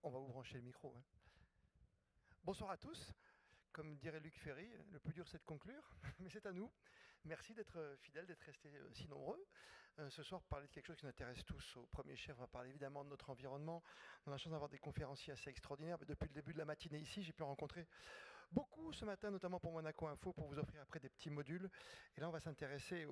On va vous brancher le micro. Hein. Bonsoir à tous. Comme dirait Luc Ferry, le plus dur c'est de conclure, mais c'est à nous. Merci d'être fidèles, d'être restés si nombreux. Ce soir, pour parler de quelque chose qui nous intéresse tous au premier chef, on va parler évidemment de notre environnement. On a la chance d'avoir des conférenciers assez extraordinaires. Depuis le début de la matinée ici, j'ai pu rencontrer beaucoup ce matin, notamment pour Monaco Info, pour vous offrir après des petits modules. Et là, on va s'intéresser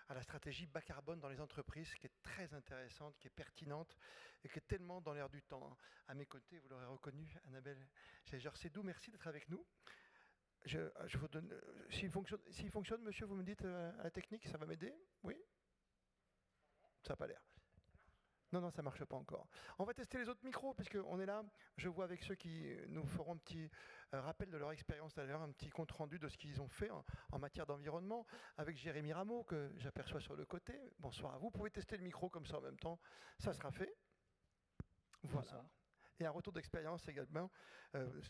à la stratégie bas carbone dans les entreprises, qui est très intéressante, qui est pertinente et qui est tellement dans l'air du temps. À mes côtés, vous l'aurez reconnu, Annabelle Geiger-Sédou, merci d'être avec nous. Je vous donne, s'il fonctionne, monsieur, vous me dites à la technique, ça va m'aider? Oui? Ça n'a pas l'air. Non, ça ne marche pas encore. On va tester les autres micros, puisqu'on est là. Je vois avec ceux qui nous feront un petit rappel de leur expérience tout à l'heure, un petit compte-rendu de ce qu'ils ont fait en matière d'environnement, avec Jérémy Rameau, que j'aperçois sur le côté. Bonsoir à vous. Vous pouvez tester le micro comme ça en même temps. Ça sera fait. Voilà. Bonsoir. Et un retour d'expérience également,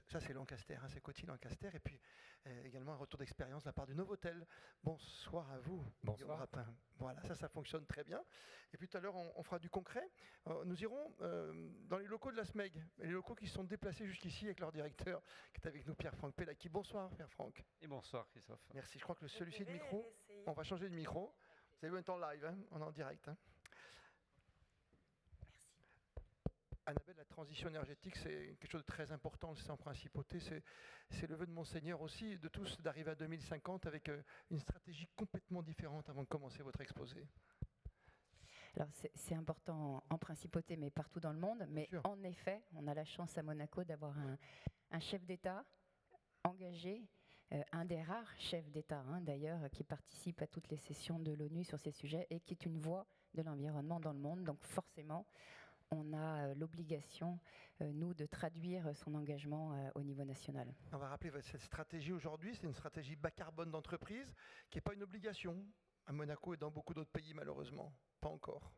ça c'est Lancaster, hein, c'est Coty Lancaster, et puis également un retour d'expérience de la part du Novotel. Bonsoir à vous, Guillaume Rapin. Voilà, ça fonctionne très bien. Et puis tout à l'heure, on fera du concret. Nous irons dans les locaux de la SMEG, les locaux qui se sont déplacés jusqu'ici avec leur directeur, qui est avec nous, Pierre-Franck Pellacchi. Bonsoir, Pierre-Franck. Et bonsoir, Christophe. Merci, je crois que celui-ci de micro, on va changer de micro. Vous avez vu, on est en live, hein, on est en direct. Hein. Annabelle, la transition énergétique, c'est quelque chose de très important, c'est en principauté. C'est le vœu de Monseigneur aussi, de tous, d'arriver à 2050 avec une stratégie complètement différente avant de commencer votre exposé. Alors c'est important en principauté, mais partout dans le monde. Mais en effet, on a la chance à Monaco d'avoir un chef d'État engagé, un des rares chefs d'État d'ailleurs, qui participe à toutes les sessions de l'ONU sur ces sujets et qui est une voix de l'environnement dans le monde. Donc forcément, on a l'obligation, nous, de traduire son engagement au niveau national. On va rappeler cette stratégie aujourd'hui, c'est une stratégie bas carbone d'entreprise qui n'est pas une obligation à Monaco et dans beaucoup d'autres pays, malheureusement. Pas encore.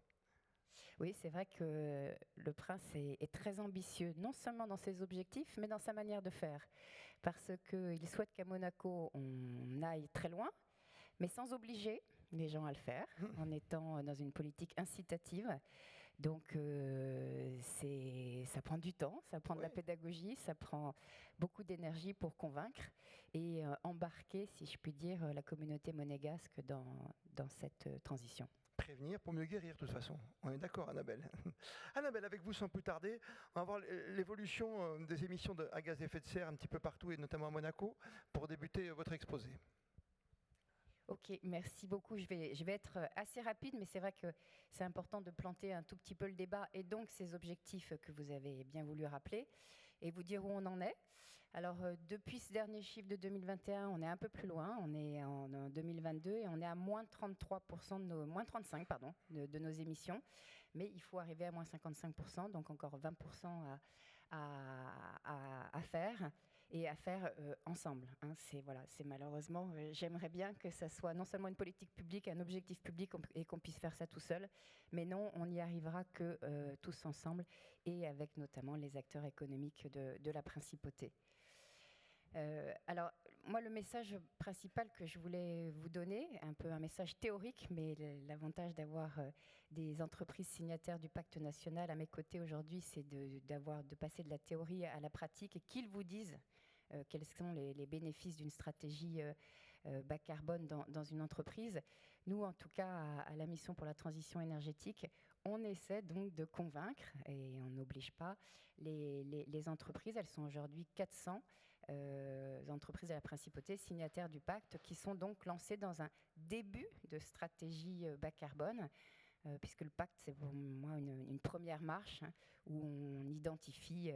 Oui, c'est vrai que le prince est très ambitieux, non seulement dans ses objectifs, mais dans sa manière de faire. Parce qu'il souhaite qu'à Monaco, on aille très loin, mais sans obliger les gens à le faire, en étant dans une politique incitative. Donc, ça prend du temps, ça prend de la pédagogie, ça prend beaucoup d'énergie pour convaincre et embarquer, si je puis dire, la communauté monégasque dans cette transition. Prévenir pour mieux guérir, de toute façon. On est d'accord, Annabelle. Annabelle, avec vous, sans plus tarder, on va voir l'évolution des émissions à gaz à effet de serre un petit peu partout, et notamment à Monaco, pour débuter votre exposé. Ok, merci beaucoup. Je vais être assez rapide, mais c'est vrai que c'est important de planter un tout petit peu le débat et donc ces objectifs que vous avez bien voulu rappeler et vous dire où on en est. Alors, depuis ce dernier chiffre de 2021, on est un peu plus loin. On est en 2022 et on est à moins 33% moins 35, pardon, de nos émissions. Mais il faut arriver à moins 55%, donc encore 20% à faire et à faire ensemble. C'est malheureusement, j'aimerais bien que ça soit non seulement une politique publique, un objectif public et qu'on puisse faire ça tout seul, mais non, on n'y arrivera que tous ensemble et avec notamment les acteurs économiques de la principauté. Alors, moi, le message principal que je voulais vous donner, un peu un message théorique, mais l'avantage d'avoir des entreprises signataires du pacte national à mes côtés aujourd'hui, c'est de passer de la théorie à la pratique et qu'ils vous disent quels sont les bénéfices d'une stratégie bas carbone dans une entreprise. Nous, en tout cas, à la mission pour la transition énergétique, on essaie donc de convaincre, et on n'oblige pas, les entreprises. Elles sont aujourd'hui 400 entreprises de la principauté signataires du pacte qui sont donc lancées dans un début de stratégie bas carbone. Puisque le pacte, c'est pour moi une première marche où on identifie,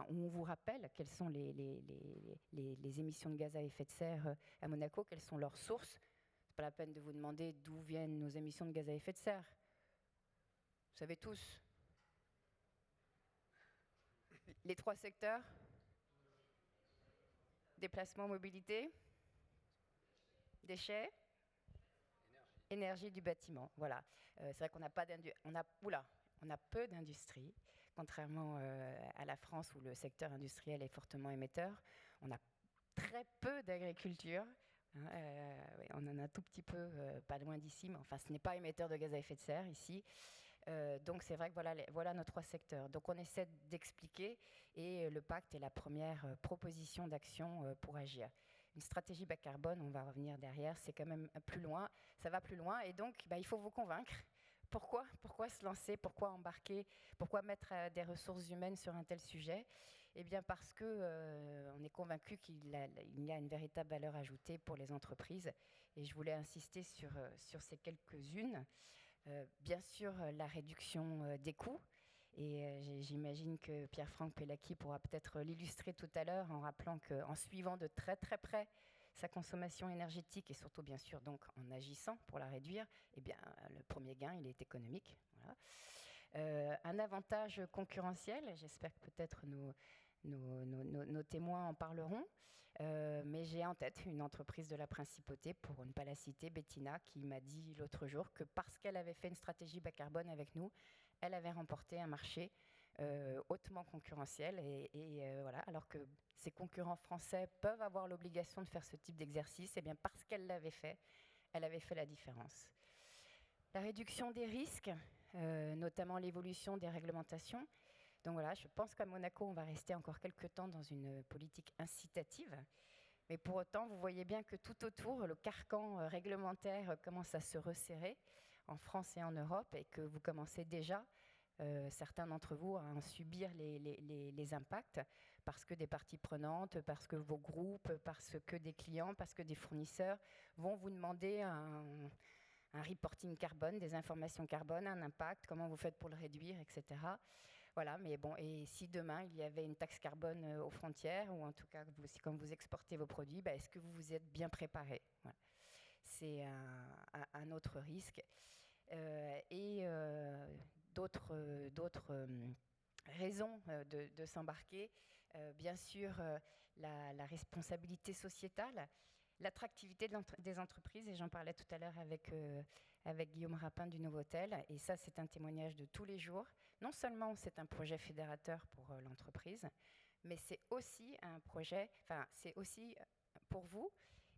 où on vous rappelle quelles sont les émissions de gaz à effet de serre à Monaco, quelles sont leurs sources. C'est pas la peine de vous demander d'où viennent nos émissions de gaz à effet de serre. Vous savez tous. Les 3 secteurs. Déplacement, mobilité. Déchets. Énergie du bâtiment, voilà. C'est vrai qu'on n'a pas on a peu d'industrie, contrairement à la France où le secteur industriel est fortement émetteur. On a très peu d'agriculture. On en a un tout petit peu, pas loin d'ici, mais enfin, ce n'est pas émetteur de gaz à effet de serre ici. Donc c'est vrai que voilà nos 3 secteurs. Donc on essaie d'expliquer et le pacte est la première proposition d'action pour agir. Une stratégie bas carbone, on va revenir derrière, c'est quand même plus loin, ça va plus loin et donc il faut vous convaincre. Pourquoi se lancer? Pourquoi embarquer? Pourquoi mettre des ressources humaines sur un tel sujet? Eh bien parce que on est convaincu qu'il y a une véritable valeur ajoutée pour les entreprises et je voulais insister sur ces quelques-unes. Bien sûr, la réduction des coûts. Et j'imagine que Pierre-Franck Pellacchi pourra peut-être l'illustrer tout à l'heure en rappelant qu'en suivant de très très près sa consommation énergétique et surtout bien sûr donc en agissant pour la réduire, eh bien le premier gain il est économique. Voilà. Un avantage concurrentiel, j'espère que peut-être nos témoins en parleront. Mais j'ai en tête une entreprise de la principauté, pour ne pas la citer, Bettina, qui m'a dit l'autre jour que parce qu'elle avait fait une stratégie bas carbone avec nous, elle avait remporté un marché hautement concurrentiel. Voilà, alors que ses concurrents français peuvent avoir l'obligation de faire ce type d'exercice, et bien parce qu'elle l'avait fait, elle avait fait la différence. La réduction des risques, notamment l'évolution des réglementations. Donc voilà, je pense qu'à Monaco, on va rester encore quelques temps dans une politique incitative. Mais pour autant, vous voyez bien que tout autour, le carcan réglementaire commence à se resserrer en France et en Europe et que vous commencez déjà, certains d'entre vous, à en subir les impacts parce que des parties prenantes, parce que vos groupes, parce que des clients, parce que des fournisseurs vont vous demander un reporting carbone, des informations carbone, un impact, comment vous faites pour le réduire, etc. Voilà, mais bon, et si demain il y avait une taxe carbone aux frontières, ou en tout cas quand vous exportez vos produits, est-ce que vous vous êtes bien préparé? Voilà. C'est un autre risque. D'autres raisons de s'embarquer, bien sûr la responsabilité sociétale, l'attractivité des entreprises, et j'en parlais tout à l'heure avec Guillaume Rapin du Novotel, et ça c'est un témoignage de tous les jours. Non seulement c'est un projet fédérateur pour l'entreprise, mais c'est aussi un projet, c'est aussi pour vous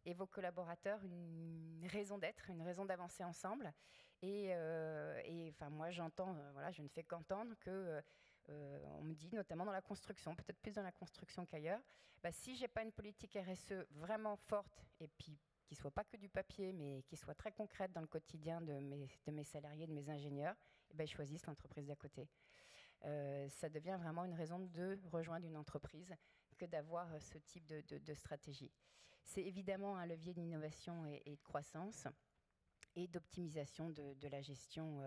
et vos collaborateurs une raison d'être, une raison d'avancer ensemble. Et moi j'entends, voilà, je ne fais qu'entendre que on me dit, notamment dans la construction, peut-être plus dans la construction qu'ailleurs, si j'ai pas une politique RSE vraiment forte et puis qui soit pas que du papier, mais qui soit très concrète dans le quotidien de mes salariés, de mes ingénieurs, ils choisissent l'entreprise d'à côté. Ça devient vraiment une raison de rejoindre une entreprise que d'avoir ce type de stratégie. C'est évidemment un levier d'innovation et de croissance et d'optimisation de la gestion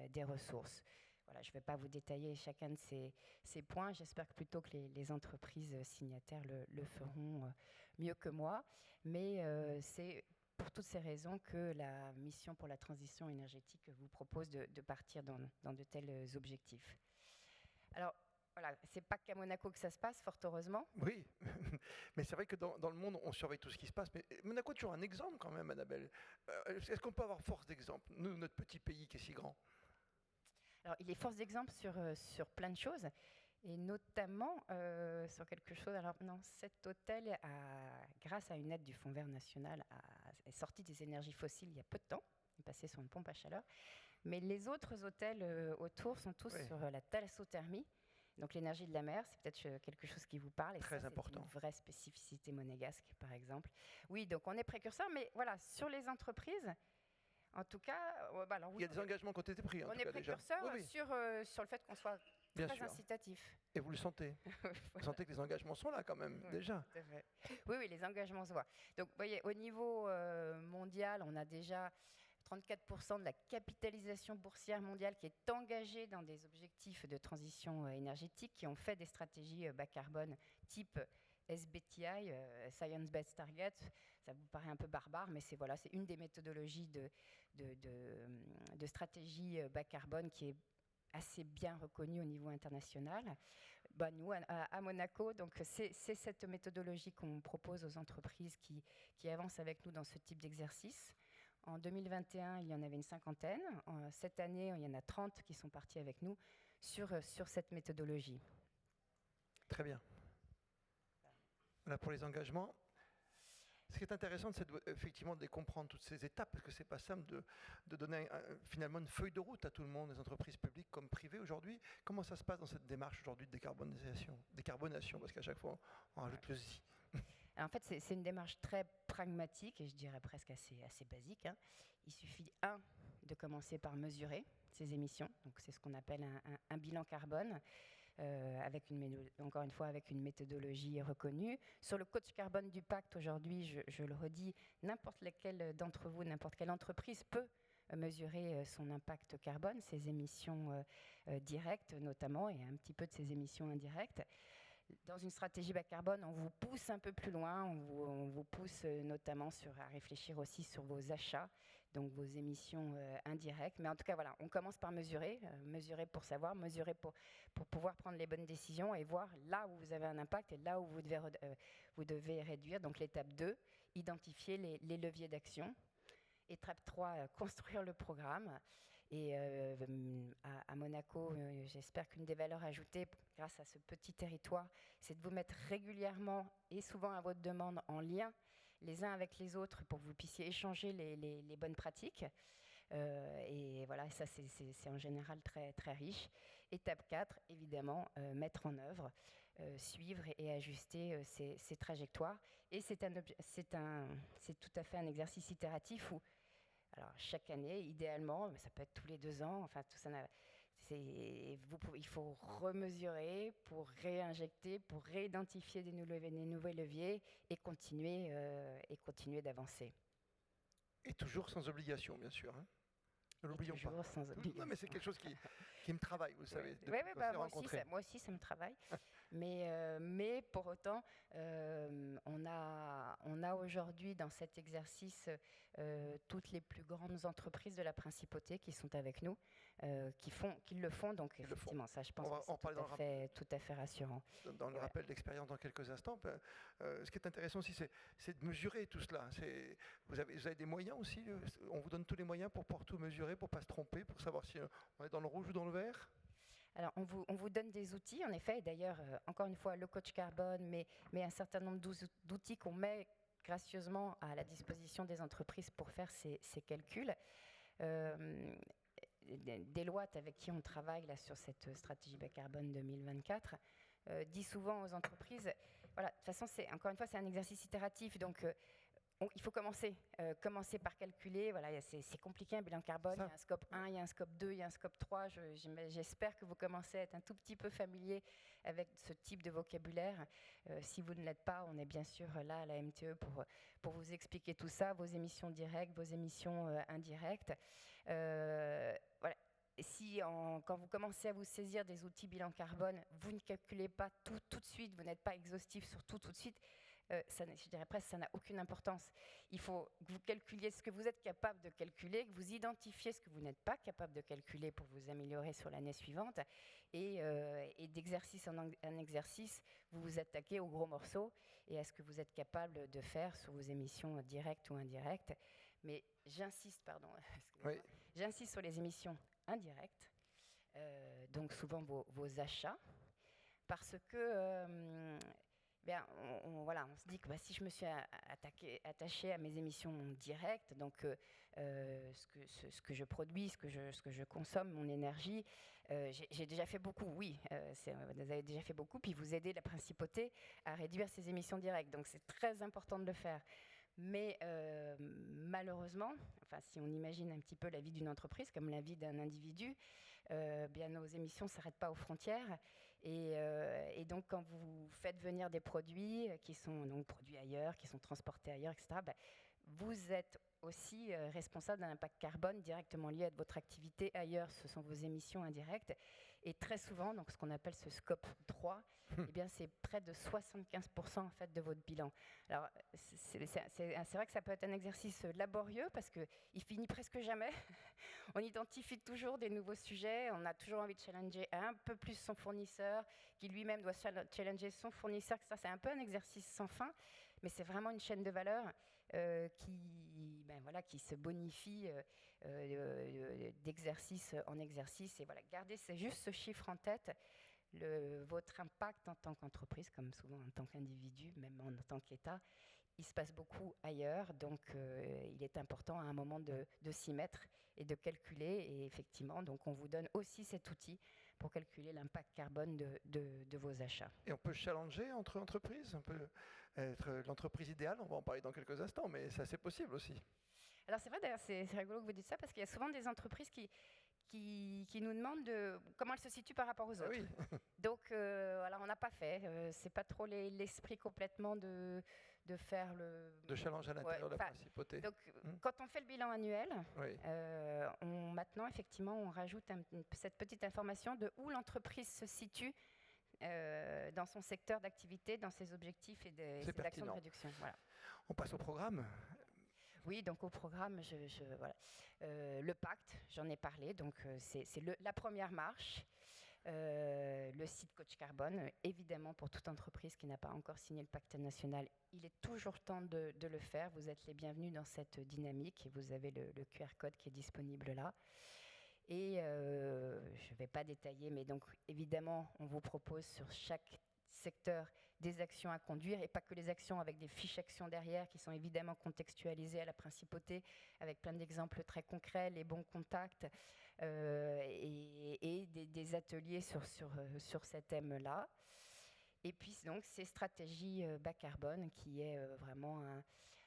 des ressources. Voilà, je ne vais pas vous détailler chacun de ces points. J'espère que plutôt que les entreprises signataires le feront mieux que moi. Mais c'est pour toutes ces raisons que la mission pour la transition énergétique vous propose de partir dans de tels objectifs. Alors, voilà, c'est pas qu'à Monaco que ça se passe, fort heureusement. Oui, mais c'est vrai que dans le monde, on surveille tout ce qui se passe. Mais Monaco est toujours un exemple quand même, Annabelle. Est-ce qu'on peut avoir force d'exemple, nous, notre petit pays qui est si grand? Alors, il est force d'exemple sur plein de choses, et notamment sur quelque chose. Alors, non, cet hôtel, grâce à une aide du Fonds vert national, est sorti des énergies fossiles il y a peu de temps. Il est passé sur une pompe à chaleur. Mais les autres hôtels autour sont tous sur la thalassothermie. Donc l'énergie de la mer, c'est peut-être quelque chose qui vous parle. Et très ça, important. C'est une vraie spécificité monégasque, par exemple. Oui, donc on est précurseur, mais voilà, sur les entreprises, en tout cas... alors, oui, il y a des engagements qui ont été pris, en on tout est cas, précurseur déjà. Oui. sur le fait qu'on soit bien très sûr. incitatif. Et vous le sentez. Voilà. Vous sentez que les engagements sont là quand même, déjà. Oui, les engagements se voient. Donc, vous voyez, au niveau mondial, on a déjà 34% de la capitalisation boursière mondiale qui est engagée dans des objectifs de transition énergétique, qui ont fait des stratégies bas carbone type SBTI, Science Based Target. Ça vous paraît un peu barbare, mais c'est une des méthodologies de stratégie bas carbone qui est assez bien reconnue au niveau international. Nous, à Monaco, donc c'est cette méthodologie qu'on propose aux entreprises qui avancent avec nous dans ce type d'exercice. En 2021, il y en avait une 50aine. Cette année, il y en a 30 qui sont partis avec nous sur cette méthodologie. Très bien. Voilà pour les engagements. Est-ce qu'il qui est intéressant, c'est effectivement de les comprendre toutes ces étapes, parce que c'est pas simple de donner finalement une feuille de route à tout le monde, les entreprises publiques comme privées aujourd'hui. Comment ça se passe dans cette démarche aujourd'hui de décarbonation, parce qu'à chaque fois on rajoute le si. Alors, en fait, c'est une démarche très pragmatique et je dirais presque assez basique, hein. Il suffit, de commencer par mesurer ces émissions. Donc, c'est ce qu'on appelle un bilan carbone, encore une fois, avec une méthodologie reconnue. Sur le coach carbone du pacte, aujourd'hui, je le redis, n'importe lequel d'entre vous, n'importe quelle entreprise peut mesurer son impact carbone, ses émissions directes notamment, et un petit peu de ses émissions indirectes. Dans une stratégie bas carbone, on vous pousse un peu plus loin, on vous pousse notamment à réfléchir aussi sur vos achats, donc vos émissions indirectes. Mais en tout cas, voilà, on commence par mesurer pour savoir, mesurer pour pouvoir prendre les bonnes décisions et voir là où vous avez un impact et là où vous devez réduire. Donc l'étape 2, identifier les leviers d'action. Étape 3, construire le programme. Et à Monaco, j'espère qu'une des valeurs ajoutées grâce à ce petit territoire, c'est de vous mettre régulièrement et souvent à votre demande en lien les uns avec les autres pour que vous puissiez échanger les bonnes pratiques. Et voilà, ça c'est en général très, très riche. Étape 4, évidemment, mettre en œuvre, suivre et ajuster ces trajectoires. Et c'est tout à fait un exercice itératif où, alors, chaque année, idéalement, mais ça peut être tous les 2 ans, enfin, tout ça, il faut remesurer pour réinjecter, pour réidentifier des nouveaux leviers et continuer d'avancer. Et toujours sans obligation, bien sûr. Hein. Ne l'oublions pas. Sans obligation. Non, mais c'est quelque chose qui me travaille, vous savez. Oui, moi aussi, ça me travaille. Mais pour autant, on a aujourd'hui dans cet exercice toutes les plus grandes entreprises de la principauté qui sont avec nous, qui le font. Donc effectivement, ça, je pense que c'est tout à fait rassurant. Dans le rappel d'expérience dans quelques instants, ce qui est intéressant aussi, c'est de mesurer tout cela. Vous avez des moyens aussi. On vous donne tous les moyens pour pouvoir tout mesurer, pour ne pas se tromper, pour savoir si on est dans le rouge ou dans le vert. Alors, on vous donne des outils, en effet, et d'ailleurs, encore une fois, le coach carbone, mais un certain nombre d'outils qu'on met gracieusement à la disposition des entreprises pour faire ces calculs. Deloitte, avec qui on travaille là, sur cette stratégie bas carbone 2024, dit souvent aux entreprises, voilà, de toute façon, encore une fois, c'est un exercice itératif, donc il faut commencer par calculer. Voilà, c'est compliqué un bilan carbone. Il y a un scope 1, il y a un scope 2, il y a un scope 3. J'espère que vous commencez à être un tout petit peu familier avec ce type de vocabulaire. Si vous ne l'êtes pas, on est bien sûr là à la MTE pour vous expliquer tout ça, vos émissions directes, vos émissions indirectes. Voilà. Quand vous commencez à vous saisir des outils bilan carbone, vous ne calculez pas tout de suite, vous n'êtes pas exhaustif sur tout de suite. Je dirais presque, ça n'a aucune importance. Il faut que vous calculiez ce que vous êtes capable de calculer, que vous identifiez ce que vous n'êtes pas capable de calculer pour vous améliorer sur l'année suivante. Et d'exercice en exercice, vous vous attaquez aux gros morceaux et à ce que vous êtes capable de faire sur vos émissions directes ou indirectes. Mais j'insiste sur les émissions indirectes, donc souvent vos achats, parce que on se dit que si je me suis attachée à mes émissions directes, donc ce que je produis, ce que je consomme, mon énergie, j'ai déjà fait beaucoup, oui, vous avez déjà fait beaucoup, puis vous aidez la principauté à réduire ses émissions directes, donc c'est très important de le faire. Mais malheureusement, si on imagine un petit peu la vie d'une entreprise comme la vie d'un individu, bien nos émissions ne s'arrêtent pas aux frontières. Et donc, quand vous faites venir des produits qui sont donc produits ailleurs, qui sont transportés ailleurs, etc., vous êtes aussi responsable d'un impact carbone directement lié à votre activité ailleurs. Ce sont vos émissions indirectes. Et très souvent, donc ce qu'on appelle ce scope 3, eh bien, c'est près de 75% en fait, de votre bilan. Alors, c'est vrai que ça peut être un exercice laborieux parce qu'il finit presque jamais. On identifie toujours des nouveaux sujets, on a toujours envie de challenger un peu plus son fournisseur, qui lui-même doit challenger son fournisseur. Ça, c'est un peu un exercice sans fin, mais c'est vraiment une chaîne de valeur qui se bonifie d'exercice en exercice. Et voilà, gardez juste ce chiffre en tête. Votre impact en tant qu'entreprise, comme souvent en tant qu'individu, même en tant qu'État, il se passe beaucoup ailleurs, donc il est important à un moment de s'y mettre et de calculer. Et effectivement, donc on vous donne aussi cet outil pour calculer l'impact carbone de vos achats. Et on peut challenger entre entreprises, on peut être l'entreprise idéale, on va en parler dans quelques instants, mais ça c'est possible aussi. Alors c'est vrai, d'ailleurs, c'est rigolo que vous dites ça, parce qu'il y a souvent des entreprises qui nous demandent comment elles se situent par rapport aux autres. Oui. Donc voilà, on n'a pas fait. C'est pas trop l'esprit complètement de faire De challenge à l'intérieur de la principauté. Donc quand on fait le bilan annuel, oui. Maintenant effectivement on rajoute cette petite information de où l'entreprise se situe dans son secteur d'activité, dans ses objectifs et ses actions de réduction. Voilà. On passe au programme. Oui, donc au programme, voilà. Le pacte, j'en ai parlé, donc c'est la première marche. Le site Coach Carbone, évidemment pour toute entreprise qui n'a pas encore signé le pacte national, il est toujours temps de le faire. Vous êtes les bienvenus dans cette dynamique et vous avez le QR code qui est disponible là. Et je ne vais pas détailler, mais donc évidemment, on vous propose sur chaque secteur des actions à conduire, et pas que les actions, avec des fiches actions derrière qui sont évidemment contextualisées à la principauté, avec plein d'exemples très concrets, les bons contacts, et des ateliers sur ces thèmes-là. Et puis donc ces stratégies bas carbone, qui est vraiment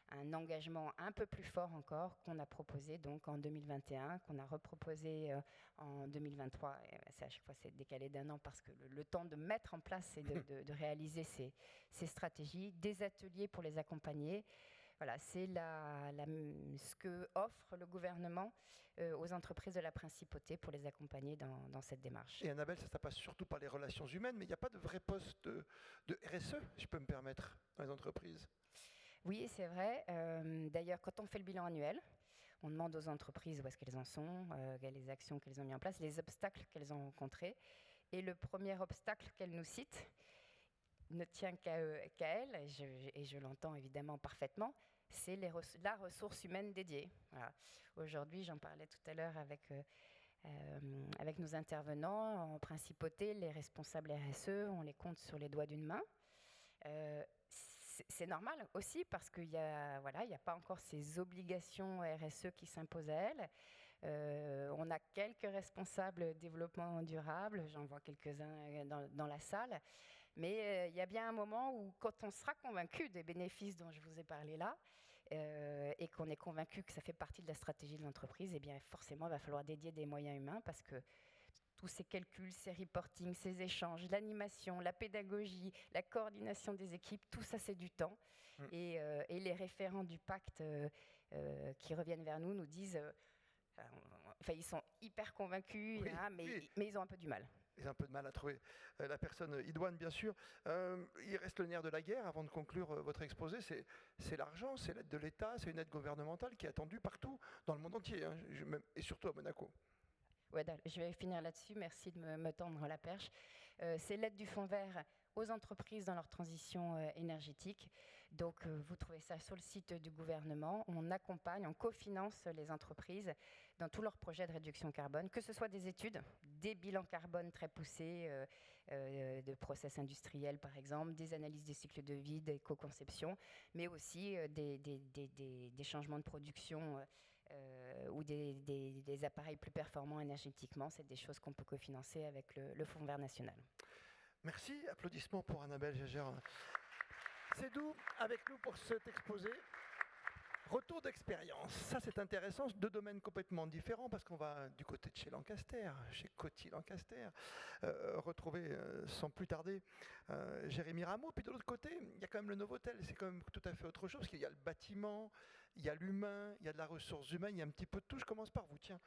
un engagement un peu plus fort encore, qu'on a proposé donc en 2021, qu'on a reproposé en 2023. Et à chaque fois, c'est décalé d'un an parce que le temps de mettre en place et de réaliser ces stratégies, des ateliers pour les accompagner. Voilà, c'est ce que offre le gouvernement aux entreprises de la principauté pour les accompagner dans cette démarche. Et Annabelle, ça passe surtout par les relations humaines, mais il n'y a pas de vrai poste de RSE, si je peux me permettre, dans les entreprises. Oui, c'est vrai. D'ailleurs, quand on fait le bilan annuel, on demande aux entreprises où est-ce qu'elles en sont, les actions qu'elles ont mises en place, les obstacles qu'elles ont rencontrés. Et le premier obstacle qu'elles nous citent ne tient qu'à elles, et je l'entends évidemment parfaitement, c'est la ressource humaine dédiée. Voilà. Aujourd'hui, j'en parlais tout à l'heure avec nos intervenants en principauté, les responsables RSE, on les compte sur les doigts d'une main. C'est normal aussi parce qu'il n'y a pas encore ces obligations RSE qui s'imposent à elles. On a quelques responsables développement durable, j'en vois quelques-uns dans la salle, mais il y a bien un moment où, quand on sera convaincu des bénéfices dont je vous ai parlé là, et qu'on est convaincu que ça fait partie de la stratégie de l'entreprise, eh bien forcément il va falloir dédier des moyens humains, parce que tous ces calculs, ces reportings, ces échanges, l'animation, la pédagogie, la coordination des équipes, tout ça c'est du temps. Et les référents du pacte qui reviennent vers nous disent, ils sont hyper convaincus, Oui, hein, mais ils ont un peu du mal. Ils ont un peu de mal à trouver la personne idoine, bien sûr. Il reste le nerf de la guerre, avant de conclure votre exposé, c'est l'argent, c'est l'aide de l'État, c'est une aide gouvernementale qui est attendue partout, dans le monde entier, hein, et surtout à Monaco. Ouais, je vais finir là-dessus, merci de me tendre la perche. C'est l'aide du Fonds vert aux entreprises dans leur transition énergétique. Donc vous trouvez ça sur le site du gouvernement. On accompagne, on cofinance les entreprises dans tous leurs projets de réduction carbone, que ce soit des études, des bilans carbone très poussés, de process industriels par exemple, des analyses des cycles de vie, des co-conceptions, mais aussi des changements de production ou des appareils plus performants énergétiquement. C'est des choses qu'on peut cofinancer avec le Fonds vert national. Merci, applaudissements pour Annabelle Gégère. C'est doux avec nous pour cet exposé. Retour d'expérience, ça c'est intéressant, deux domaines complètement différents, parce qu'on va du côté de chez Lancaster, chez Coty Lancaster, retrouver sans plus tarder Jérémy Rameau. Puis de l'autre côté, il y a quand même le Novotel, c'est quand même tout à fait autre chose, parce qu'il y a le bâtiment, il y a l'humain, il y a de la ressource humaine, il y a un petit peu de tout. Je commence par vous, tiens.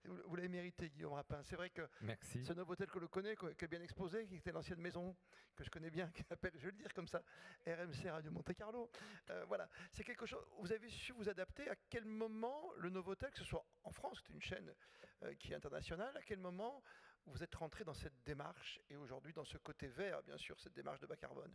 Vous l'avez mérité, Guillaume Rapin. C'est vrai que Merci. ce Novotel que l'on connaît, qui est bien exposé, qui était l'ancienne maison que je connais bien, qui s'appelle, je vais le dire comme ça, RMC Radio Monte Carlo. Voilà, c'est quelque chose. Vous avez su vous adapter. À quel moment le Novotel, que ce soit en France, c'est une chaîne qui est internationale, à quel moment vous êtes rentré dans cette démarche et aujourd'hui dans ce côté vert, bien sûr, cette démarche de bas carbone?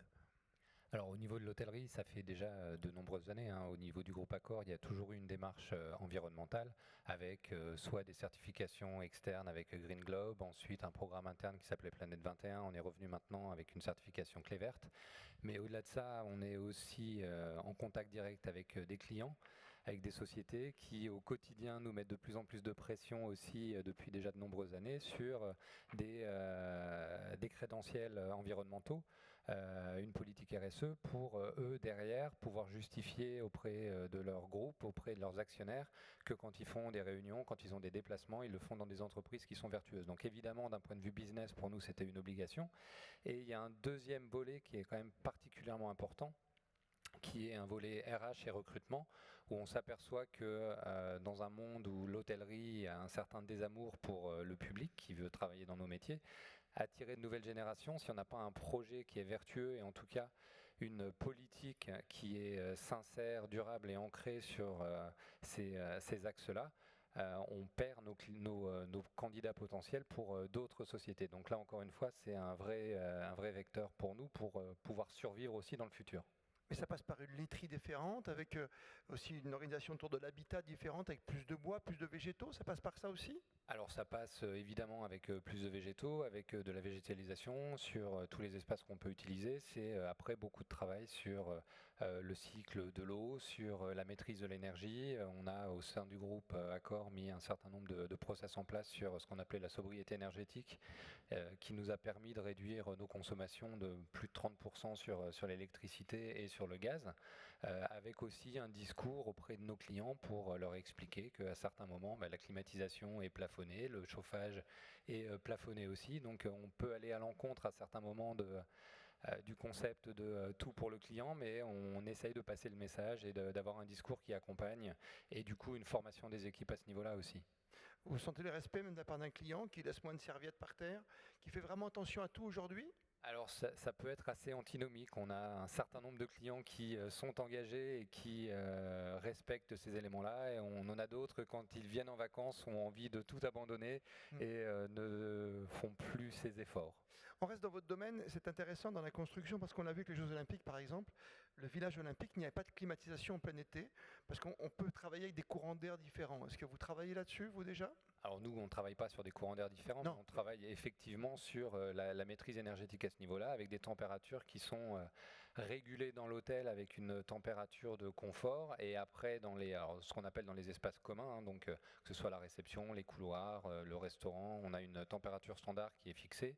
Alors au niveau de l'hôtellerie, ça fait déjà de nombreuses années, hein. Au niveau du groupe Accor, il y a toujours eu une démarche environnementale avec soit des certifications externes avec Green Globe, ensuite un programme interne qui s'appelait Planète 21. On est revenu maintenant avec une certification clé verte. Mais au-delà de ça, on est aussi en contact direct avec des clients, avec des sociétés qui au quotidien nous mettent de plus en plus de pression aussi depuis déjà de nombreuses années sur des crédentiels environnementaux, une politique RSE pour eux derrière pouvoir justifier auprès de leur groupe, auprès de leurs actionnaires, que quand ils font des réunions, quand ils ont des déplacements, ils le font dans des entreprises qui sont vertueuses. Donc évidemment, d'un point de vue business, pour nous, c'était une obligation. Et il y a un deuxième volet qui est quand même particulièrement important, qui est un volet RH et recrutement, où on s'aperçoit que dans un monde où l'hôtellerie a un certain désamour pour le public qui veut travailler dans nos métiers, attirer de nouvelles générations, si on n'a pas un projet qui est vertueux et en tout cas une politique qui est sincère, durable et ancrée sur ces axes-là, on perd nos candidats potentiels pour d'autres sociétés. Donc là, encore une fois, c'est un vrai vecteur pour nous pour pouvoir survivre aussi dans le futur. Mais ça passe par une laiterie différente, avec aussi une organisation autour de l'habitat différente, avec plus de bois, plus de végétaux, ça passe par ça aussi? Alors ça passe évidemment avec plus de végétaux, avec de la végétalisation sur tous les espaces qu'on peut utiliser. C'est après beaucoup de travail sur le cycle de l'eau, sur la maîtrise de l'énergie. On a au sein du groupe Accor mis un certain nombre de process en place sur ce qu'on appelait la sobriété énergétique, qui nous a permis de réduire nos consommations de plus de 30% sur l'électricité et sur le gaz, avec aussi un discours auprès de nos clients pour leur expliquer qu'à certains moments, la climatisation est plafonnée, le chauffage est plafonné aussi, donc on peut aller à l'encontre à certains moments du concept de tout pour le client, mais on essaye de passer le message et d'avoir un discours qui accompagne, et du coup une formation des équipes à ce niveau-là aussi. Vous sentez le respect même de la part d'un client qui laisse moins de serviettes par terre, qui fait vraiment attention à tout aujourd'hui? Alors ça peut être assez antinomique. On a un certain nombre de clients qui sont engagés et qui respectent ces éléments-là, et on en a d'autres, quand ils viennent en vacances, ont envie de tout abandonner et ne font plus ces efforts. On reste dans votre domaine, c'est intéressant dans la construction parce qu'on a vu que les Jeux Olympiques, par exemple, le village olympique, il n'y avait pas de climatisation en plein été parce qu'on peut travailler avec des courants d'air différents. Est-ce que vous travaillez là-dessus, vous déjà? Alors nous, on ne travaille pas sur des courants d'air différents, mais on travaille effectivement sur la maîtrise énergétique à ce niveau-là, avec des températures qui sont régulées dans l'hôtel avec une température de confort, et après dans ce qu'on appelle dans les espaces communs, hein, donc que ce soit la réception, les couloirs, le restaurant, on a une température standard qui est fixée,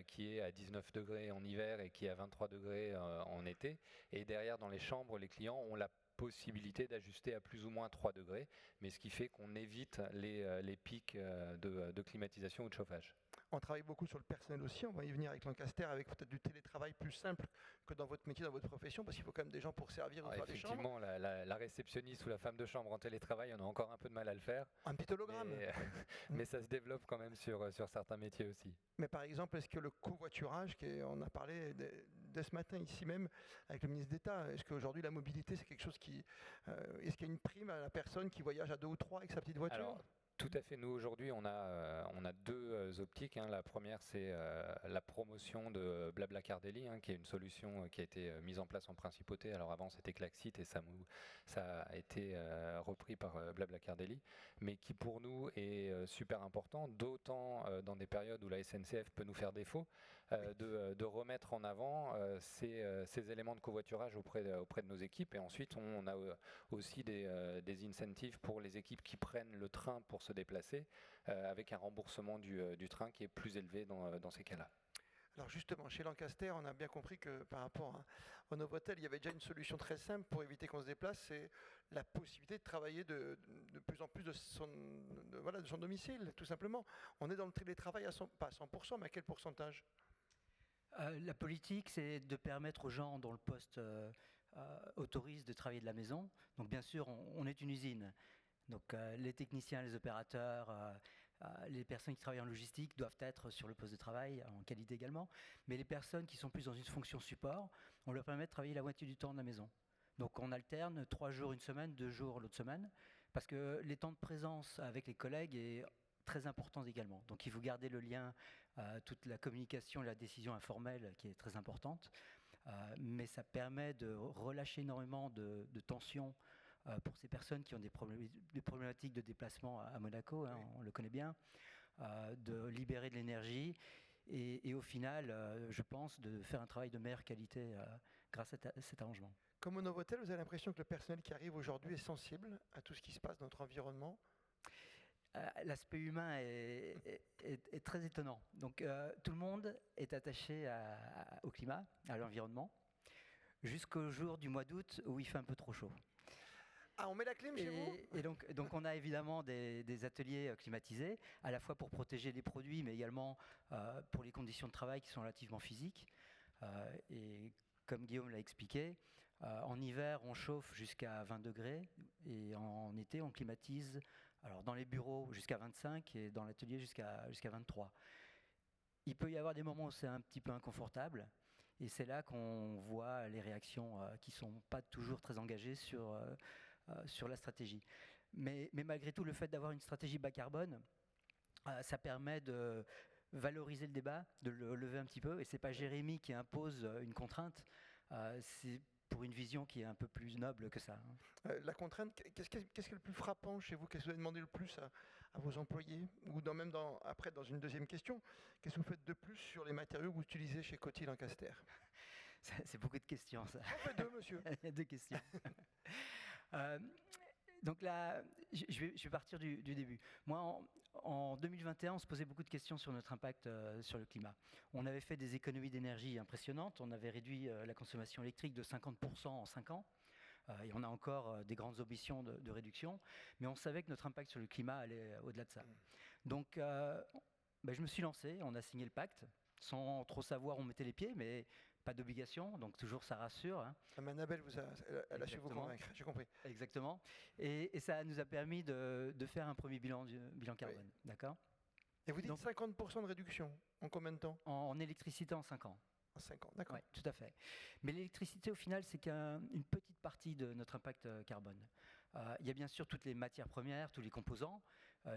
qui est à 19 degrés en hiver et qui est à 23 degrés en été. Et derrière, dans les chambres, les clients ont la possibilité d'ajuster à plus ou moins 3 degrés, mais ce qui fait qu'on évite les pics de climatisation ou de chauffage. On travaille beaucoup sur le personnel aussi, on va y venir avec Lancaster, avec peut-être du télétravail plus simple que dans votre métier, dans votre profession, parce qu'il faut quand même des gens pour servir ou faire des chambres. Effectivement, la réceptionniste ou la femme de chambre en télétravail, on a encore un peu de mal à le faire. Un petit hologramme. Mais ça se développe quand même sur certains métiers aussi. Mais par exemple, est-ce que le covoiturage, on a parlé dès ce matin ici même avec le ministre d'État, est-ce qu'aujourd'hui la mobilité c'est quelque chose qui... est-ce qu'il y a une prime à la personne qui voyage à 2 ou 3 avec sa petite voiture? Alors, tout à fait. Nous, aujourd'hui, on a deux optiques, hein. La première, c'est la promotion de BlaBlaCar Daily, hein, qui est une solution qui a été mise en place en principauté. Alors avant, c'était Klaxit et ça a été repris par BlaBlaCar Daily, mais qui pour nous est super important, d'autant dans des périodes où la SNCF peut nous faire défaut, de remettre en avant ces éléments de covoiturage auprès de nos équipes. Et ensuite, on a aussi des incentives pour les équipes qui prennent le train pour se déplacer, avec un remboursement du train qui est plus élevé dans ces cas-là. Alors justement, chez Lancaster, on a bien compris que par rapport au Novotel, il y avait déjà une solution très simple pour éviter qu'on se déplace, c'est la possibilité de travailler de plus en plus de son domicile, tout simplement. On est dans le télétravail, pas à 100%, mais à quel pourcentage? La politique, c'est de permettre aux gens dont le poste autorise de travailler de la maison. Donc bien sûr, on est une usine. Donc les techniciens, les opérateurs, les personnes qui travaillent en logistique doivent être sur le poste de travail, en qualité également. Mais les personnes qui sont plus dans une fonction support, on leur permet de travailler la moitié du temps de la maison. Donc on alterne 3 jours une semaine, 2 jours l'autre semaine, parce que les temps de présence avec les collègues est très important également. Donc il faut garder le lien, toute la communication, la décision informelle qui est très importante. mais ça permet de relâcher énormément de tensions pour ces personnes qui ont des problématiques de déplacement à Monaco, hein, on le connaît bien, de libérer de l'énergie et au final, je pense, de faire un travail de meilleure qualité grâce à cet arrangement. Comme au Novotel, vous avez l'impression que le personnel qui arrive aujourd'hui est sensible à tout ce qui se passe dans notre environnement? L'aspect humain est très étonnant. Donc tout le monde est attaché au climat, à l'environnement, jusqu'au jour du mois d'août où il fait un peu trop chaud. Ah, on met la clim chez vous? Et donc on a évidemment des ateliers climatisés, à la fois pour protéger les produits, mais également pour les conditions de travail qui sont relativement physiques. Et comme Guillaume l'a expliqué, en hiver, on chauffe jusqu'à 20 degrés et en été, on climatise alors dans les bureaux jusqu'à 25 et dans l'atelier jusqu'à 23. Il peut y avoir des moments où c'est un petit peu inconfortable et c'est là qu'on voit les réactions qui ne sont pas toujours très engagées sur la stratégie. Mais malgré tout, le fait d'avoir une stratégie bas carbone, ça permet de valoriser le débat, de le lever un petit peu. Et ce n'est pas Jérémy qui impose une contrainte, c'est pour une vision qui est un peu plus noble que ça. La contrainte, qu'est-ce qui est le plus frappant chez vous? Qu'est-ce que vous avez demandé le plus à vos employés? Ou après, dans une deuxième question, qu'est-ce que vous faites de plus sur les matériaux que vous utilisez chez Coty-Lancaster? C'est beaucoup de questions, ça. On fait deux, monsieur. Il y a deux questions. Donc là, je vais partir du début. Moi, en 2021, on se posait beaucoup de questions sur notre impact sur le climat. On avait fait des économies d'énergie impressionnantes. On avait réduit la consommation électrique de 50% en 5 ans. Et on a encore des grandes ambitions de réduction. Mais on savait que notre impact sur le climat allait au-delà de ça. Donc, je me suis lancé. On a signé le pacte. Sans trop savoir où on mettait les pieds, mais pas d'obligation, donc toujours ça rassure. Hein. Annabelle, elle a su vous convaincre, j'ai compris. Exactement. Et ça nous a permis de faire un premier bilan carbone. Oui. D'accord. Et vous dites donc, 50% de réduction, en combien de temps? En électricité en 5 ans. En 5 ans, d'accord. Oui, tout à fait. Mais l'électricité, au final, c'est qu'une petite partie de notre impact carbone. Il y a bien sûr toutes les matières premières, tous les composants.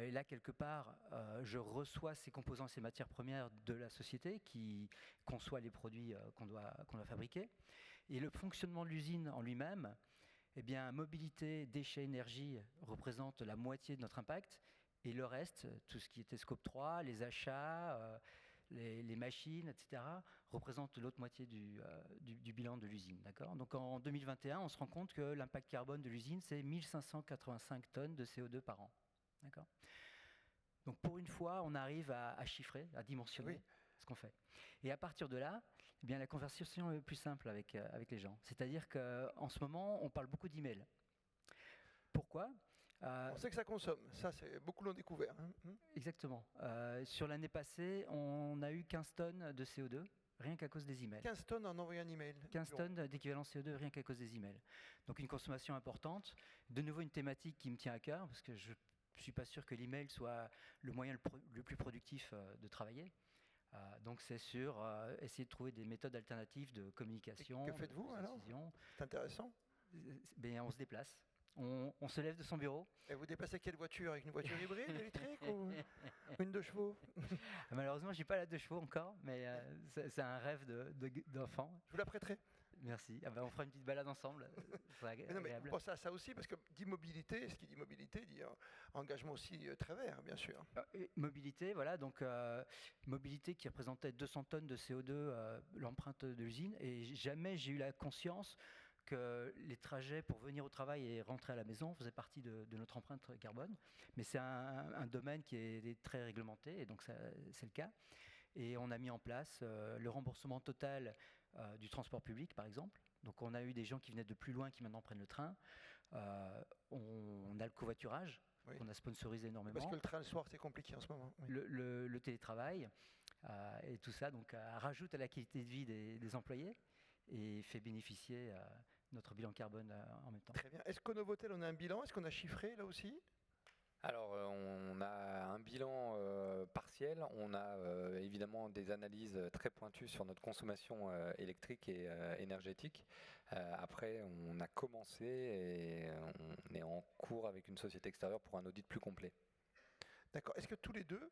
Et là, quelque part, je reçois ces composants, ces matières premières de la société qui conçoit les produits qu'on doit fabriquer. Et le fonctionnement de l'usine en lui-même, eh bien, mobilité, déchets, énergie représente la moitié de notre impact. Et le reste, tout ce qui était scope 3, les achats, les machines, etc., représente l'autre moitié du bilan de l'usine. D'accord. Donc en 2021, on se rend compte que l'impact carbone de l'usine, c'est 1585 tonnes de CO2 par an. D'accord. Donc pour une fois, on arrive à chiffrer, à dimensionner ce qu'on fait. Et à partir de là, eh bien, la conversation est plus simple avec les gens. C'est-à-dire qu'en ce moment, on parle beaucoup d'emails. Pourquoi ? On sait que ça consomme, ça beaucoup l'ont découvert. Hein. Exactement. Sur l'année passée, on a eu 15 tonnes de CO2, rien qu'à cause des emails. 15 tonnes en envoyant un email. 15 tonnes d'équivalent CO2, rien qu'à cause des emails. Donc une consommation importante. De nouveau une thématique qui me tient à cœur, parce que je ne suis pas sûr que l'email soit le moyen le plus productif de travailler. Donc c'est sur essayer de trouver des méthodes alternatives de communication. Et que faites-vous alors? C'est intéressant. On se déplace. On se lève de son bureau. Et vous déplacez quelle voiture? Avec une voiture hybride, électrique ou une 2 chevaux? Malheureusement, je n'ai pas la 2 chevaux encore, mais c'est un rêve d'enfant. Je vous la prêterai. Merci. On fera une petite balade ensemble. Mais vous pensez à ça aussi, parce que dit mobilité, ce qui dit mobilité dit engagement aussi très vert, bien sûr. Mobilité, voilà, donc mobilité qui représentait 200 tonnes de CO2, l'empreinte de l'usine, et jamais j'ai eu la conscience que les trajets pour venir au travail et rentrer à la maison faisaient partie de notre empreinte carbone. Mais c'est un domaine qui est très réglementé, et donc c'est le cas. Et on a mis en place le remboursement total du transport public, par exemple. Donc on a eu des gens qui venaient de plus loin qui maintenant prennent le train. On a le covoiturage, qu'on a sponsorisé énormément. Parce que le train le soir, c'est compliqué en ce moment. Oui. Le télétravail et tout ça donc, rajoute à la qualité de vie des employés et fait bénéficier notre bilan carbone en même temps. Très bien. Est-ce qu'au Novotel, on a un bilan? Est-ce qu'on a chiffré là aussi? Alors, on a un bilan partiel. On a évidemment des analyses très pointues sur notre consommation électrique et énergétique. Après, on a commencé et on est en cours avec une société extérieure pour un audit plus complet. D'accord. Est-ce que tous les deux,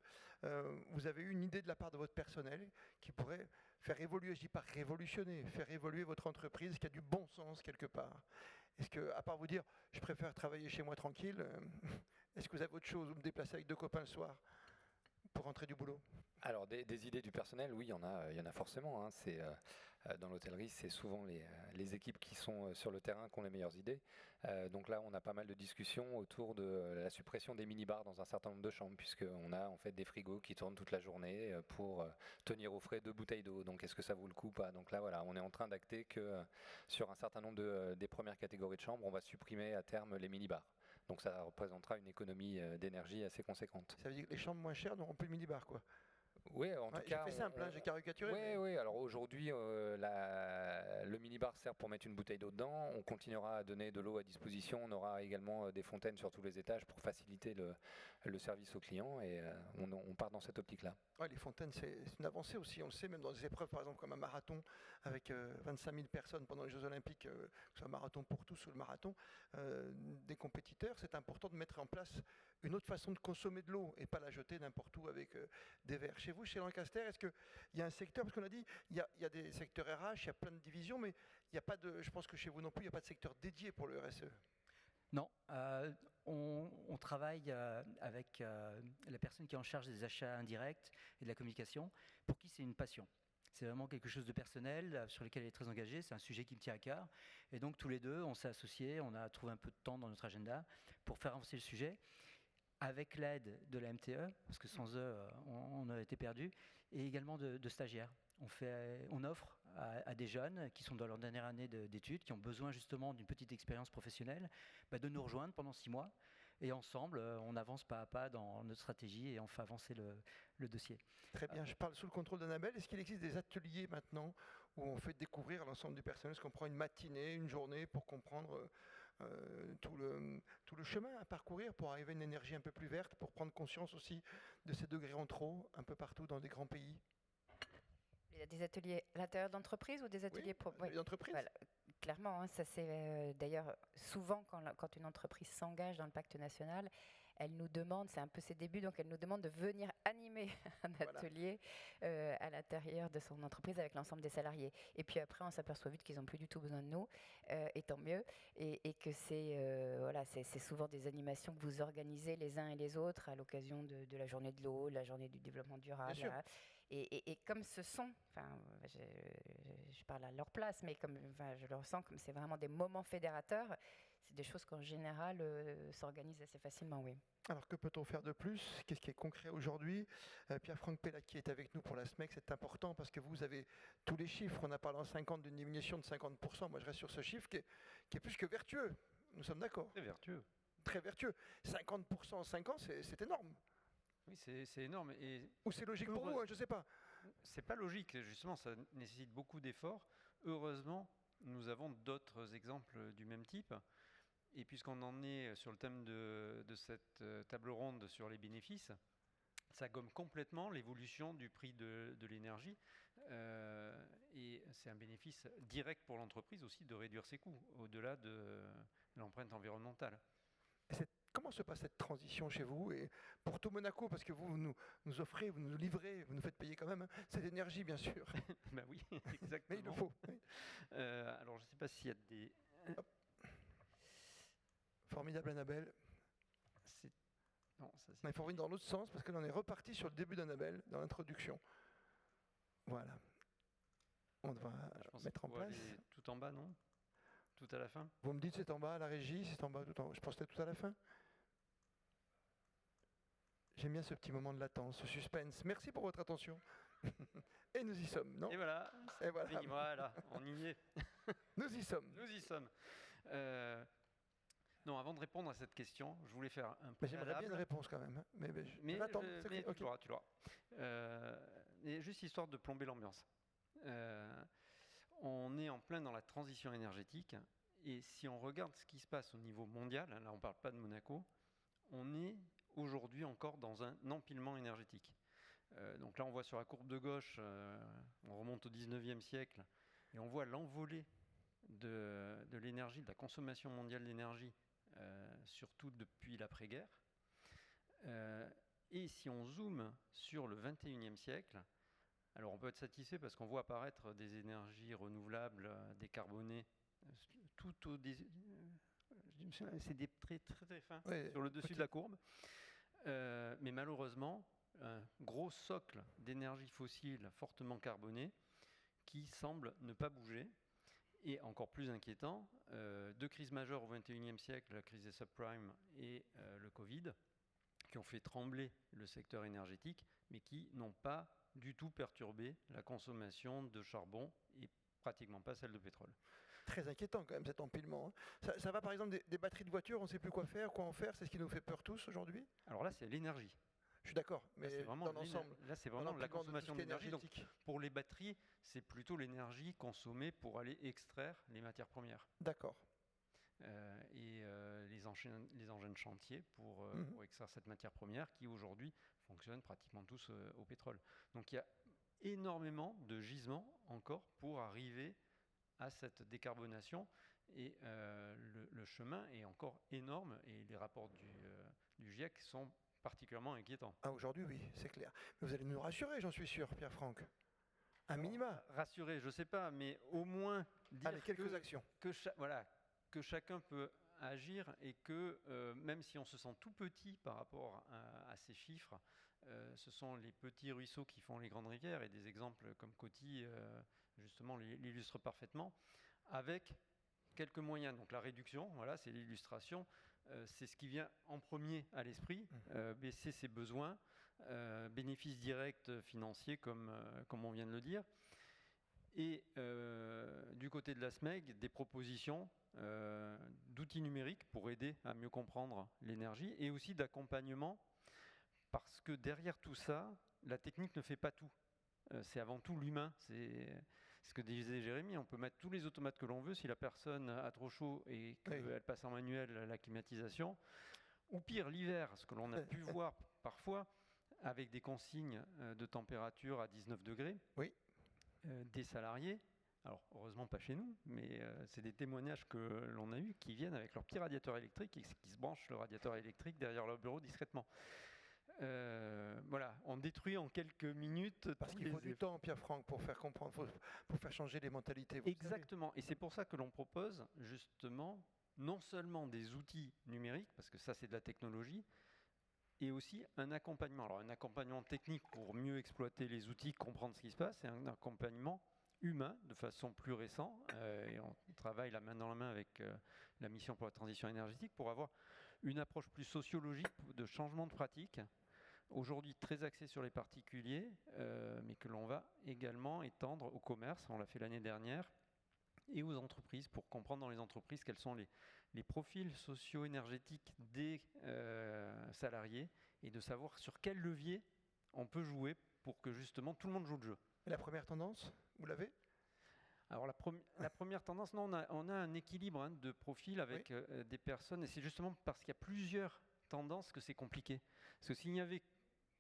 vous avez eu une idée de la part de votre personnel qui pourrait faire évoluer, je dis pas révolutionner, faire évoluer votre entreprise, qui a du bon sens quelque part? Est-ce que, à part vous dire, je préfère travailler chez moi tranquille, est-ce que vous avez autre chose, vous me déplacez avec 2 copains le soir pour rentrer du boulot? Alors, des idées du personnel, oui, il y en a forcément, hein. Dans l'hôtellerie, c'est souvent les équipes qui sont sur le terrain qui ont les meilleures idées. Donc là, on a pas mal de discussions autour de la suppression des mini-bars dans un certain nombre de chambres, puisqu'on a en fait des frigos qui tournent toute la journée pour tenir au frais 2 bouteilles d'eau. Donc est-ce que ça vaut le coup ou pas? Donc là, voilà, on est en train d'acter que sur un certain nombre des premières catégories de chambres, on va supprimer à terme les mini-bars. Donc ça représentera une économie d'énergie assez conséquente. Ça veut dire que les chambres moins chères n'auront plus de minibar, quoi. Oui, en tout Ouais, cas. j'ai fait simple, j'ai caricaturé. Oui, mais- oui. Alors aujourd'hui, le minibar sert pour mettre une bouteille d'eau dedans. On continuera à donner de l'eau à disposition. On aura également des fontaines sur tous les étages pour faciliter le service aux clients. Et on part dans cette optique-là. Ouais, les fontaines, c'est une avancée aussi. On le sait, même dans des épreuves, par exemple, comme un marathon, avec 25 000 personnes pendant les Jeux Olympiques, que ce soit un marathon pour tous ou le marathon, des compétiteurs, c'est important de mettre en place une autre façon de consommer de l'eau et pas la jeter n'importe où avec des verres. Chez vous, chez Lancaster, est-ce qu'il y a un secteur, parce qu'on a dit, il y a des secteurs RH, il y a plein de divisions, mais il n'y a pas de, je pense que chez vous non plus, il n'y a pas de secteur dédié pour le RSE. Non, on travaille avec la personne qui est en charge des achats indirects et de la communication, pour qui c'est une passion. C'est vraiment quelque chose de personnel sur lequel elle est très engagée, c'est un sujet qui me tient à cœur. Et donc tous les deux, on s'est associés, on a trouvé un peu de temps dans notre agenda pour faire avancer le sujet, avec l'aide de la MTE, parce que sans eux, on aurait été perdus, et également de stagiaires. On offre à des jeunes qui sont dans leur dernière année d'études, qui ont besoin justement d'une petite expérience professionnelle, de nous rejoindre pendant 6 mois. Et ensemble, on avance pas à pas dans notre stratégie et on fait avancer le dossier. Très bien, je parle sous le contrôle d'Annabelle. Est-ce qu'il existe des ateliers maintenant où on fait découvrir à l'ensemble du personnel, est-ce qu'on prend une matinée, une journée pour comprendre tout le chemin à parcourir pour arriver à une énergie un peu plus verte, pour prendre conscience aussi de ces degrés en trop un peu partout dans des grands pays? Il y a des ateliers à l'intérieur d'entreprise ou des ateliers Oui, d'entreprise. Voilà. Clairement, ça c'est d'ailleurs souvent quand une entreprise s'engage dans le pacte national, elle nous demande, c'est un peu ses débuts, donc elle nous demande de venir animer un atelier à l'intérieur de son entreprise avec l'ensemble des salariés. Et puis après, on s'aperçoit vite qu'ils n'ont plus du tout besoin de nous, et tant mieux, et que c'est souvent des animations que vous organisez les uns et les autres à l'occasion de la journée de l'eau, la journée du développement durable. Et comme ce sont, je parle à leur place, mais je le ressens comme c'est vraiment des moments fédérateurs, c'est des choses qu'en général s'organisent assez facilement, oui. Alors que peut-on faire de plus? Qu'est-ce qui est concret aujourd'hui? Pierre-Franck Pellat qui est avec nous pour la SMEC, c'est important parce que vous avez tous les chiffres. On a parlé en 50 d'une diminution de 50%. Moi je reste sur ce chiffre qui est plus que vertueux. Nous sommes d'accord? Très vertueux. Très vertueux. 50% en 5 ans, c'est énorme. Oui, c'est énorme. Ou c'est logique pour vous, je ne sais pas. C'est pas logique, justement, ça nécessite beaucoup d'efforts. Heureusement, nous avons d'autres exemples du même type. Et puisqu'on en est sur le thème de cette table ronde sur les bénéfices, ça gomme complètement l'évolution du prix de l'énergie. Et c'est un bénéfice direct pour l'entreprise aussi de réduire ses coûts, au-delà de l'empreinte environnementale. Comment se passe cette transition chez vous et pour tout Monaco, parce que vous nous offrez, vous nous livrez, vous nous faites payer quand même cette énergie, bien sûr. Ben oui, exactement. Mais il le faut. Oui. Alors, je ne sais pas s'il y a des... Hop. Formidable, Annabelle. Non, ça, il faut revenir dans l'autre sens, parce que là, on est reparti sur le début d'Annabelle, dans l'introduction. Voilà. On va mettre en place. Tout en bas, non? Tout à la fin? Vous me dites c'est en bas à la régie, c'est en bas tout en haut. Je pense que c'était tout à la fin. J'aime bien ce petit moment de latence, ce suspense. Merci pour votre attention. Et nous y sommes, non? Et voilà. Et voilà. Voilà, on y est. Nous y sommes. Nous y sommes. Non, avant de répondre à cette question, je voulais faire un peu. J'aimerais bien une réponse quand même. Mais attends, tu l'auras. Et juste histoire de plomber l'ambiance. On est en plein dans la transition énergétique. Et si on regarde ce qui se passe au niveau mondial, là on ne parle pas de Monaco, on est aujourd'hui encore dans un empilement énergétique. Donc là on voit sur la courbe de gauche, on remonte au 19e siècle, et on voit l'envolée de l'énergie, de la consommation mondiale d'énergie, surtout depuis l'après-guerre. Et si on zoome sur le 21e siècle, alors on peut être satisfait parce qu'on voit apparaître des énergies renouvelables, décarbonées, c'est des traits très très fins sur le dessus de la courbe. Mais malheureusement, un gros socle d'énergie fossile fortement carbonée qui semble ne pas bouger. Et encore plus inquiétant, deux crises majeures au XXIe siècle, la crise des subprimes et le Covid, qui ont fait trembler le secteur énergétique, mais qui n'ont pas du tout perturbé la consommation de charbon et pratiquement pas celle de pétrole. Très inquiétant quand même cet empilement. Ça va par exemple des batteries de voitures, on ne sait plus quoi en faire, c'est ce qui nous fait peur tous aujourd'hui. Alors là, c'est l'énergie. Je suis d'accord, mais dans l'ensemble. Là, c'est vraiment la consommation d'énergie. Donc, pour les batteries, c'est plutôt l'énergie consommée pour aller extraire les matières premières. D'accord. Et les engins de chantier pour extraire cette matière première qui aujourd'hui fonctionnent pratiquement tous au pétrole. Donc il y a énormément de gisements encore pour arriver à cette décarbonation et le chemin est encore énorme et les rapports du GIEC sont particulièrement inquiétants. Ah, aujourd'hui, oui, c'est clair. Mais vous allez nous rassurer, j'en suis sûr, Pierre-Franck. Un minima. Rassurer, je ne sais pas, mais au moins dire quelques actions. Que chacun peut agir et que même si on se sent tout petit par rapport à ces chiffres, ce sont les petits ruisseaux qui font les grandes rivières et des exemples comme Coty justement l'illustrent parfaitement avec quelques moyens. Donc la réduction, voilà, c'est l'illustration, c'est ce qui vient en premier à l'esprit, baisser ses besoins, bénéfices directs financiers comme on vient de le dire. Et du côté de la SMEG, des propositions d'outils numériques pour aider à mieux comprendre l'énergie et aussi d'accompagnement parce que derrière tout ça, la technique ne fait pas tout. C'est avant tout l'humain. C'est ce que disait Jérémy, on peut mettre tous les automates que l'on veut si la personne a trop chaud et qu'elle passe en manuel la climatisation. Ou pire, l'hiver, ce que l'on a pu voir parfois avec des consignes de température à 19 degrés. Oui. Des salariés, alors heureusement pas chez nous, mais c'est des témoignages que l'on a eus qui viennent avec leur petit radiateur électrique et qui se branchent le radiateur électrique derrière leur bureau discrètement. Voilà, on détruit en quelques minutes. Parce qu'il faut du temps, Pierre-Franck, pour faire comprendre, pour faire changer les mentalités. Exactement, et c'est pour ça que l'on propose justement non seulement des outils numériques, parce que ça c'est de la technologie, et aussi un accompagnement. Alors un accompagnement technique pour mieux exploiter les outils, comprendre ce qui se passe, et un accompagnement humain de façon plus récente. Et on travaille la main dans la main avec la mission pour la transition énergétique pour avoir une approche plus sociologique de changement de pratique. Aujourd'hui très axée sur les particuliers, mais que l'on va également étendre au commerce, on l'a fait l'année dernière, et aux entreprises, pour comprendre dans les entreprises quels sont les profils socio-énergétiques des salariés, et de savoir sur quel levier on peut jouer pour que justement tout le monde joue le jeu. Et la première tendance, vous l'avez ? Alors la première tendance, non, on a un équilibre de profils avec des personnes, et c'est justement parce qu'il y a plusieurs tendances que c'est compliqué. Parce que s'il n'y avait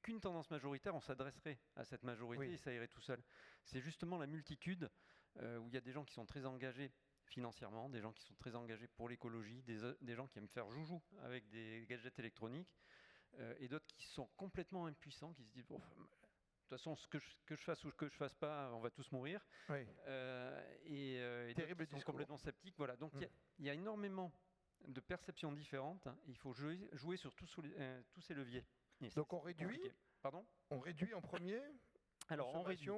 qu'une tendance majoritaire, on s'adresserait à cette majorité et ça irait tout seul. C'est justement la multitude où il y a des gens qui sont très engagés financièrement, des gens qui sont très engagés pour l'écologie, des gens qui aiment faire joujou avec des gadgets électroniques et d'autres qui sont complètement impuissants, qui se disent bon, de toute façon, que je fasse ou que je fasse pas, on va tous mourir. Oui. Et terrible qui sont complètement sceptiques. Voilà. Donc il y a énormément de perceptions différentes. Il faut jouer sur tous ces leviers. Donc on réduit. Pardon ? On réduit en premier. Alors on réduit.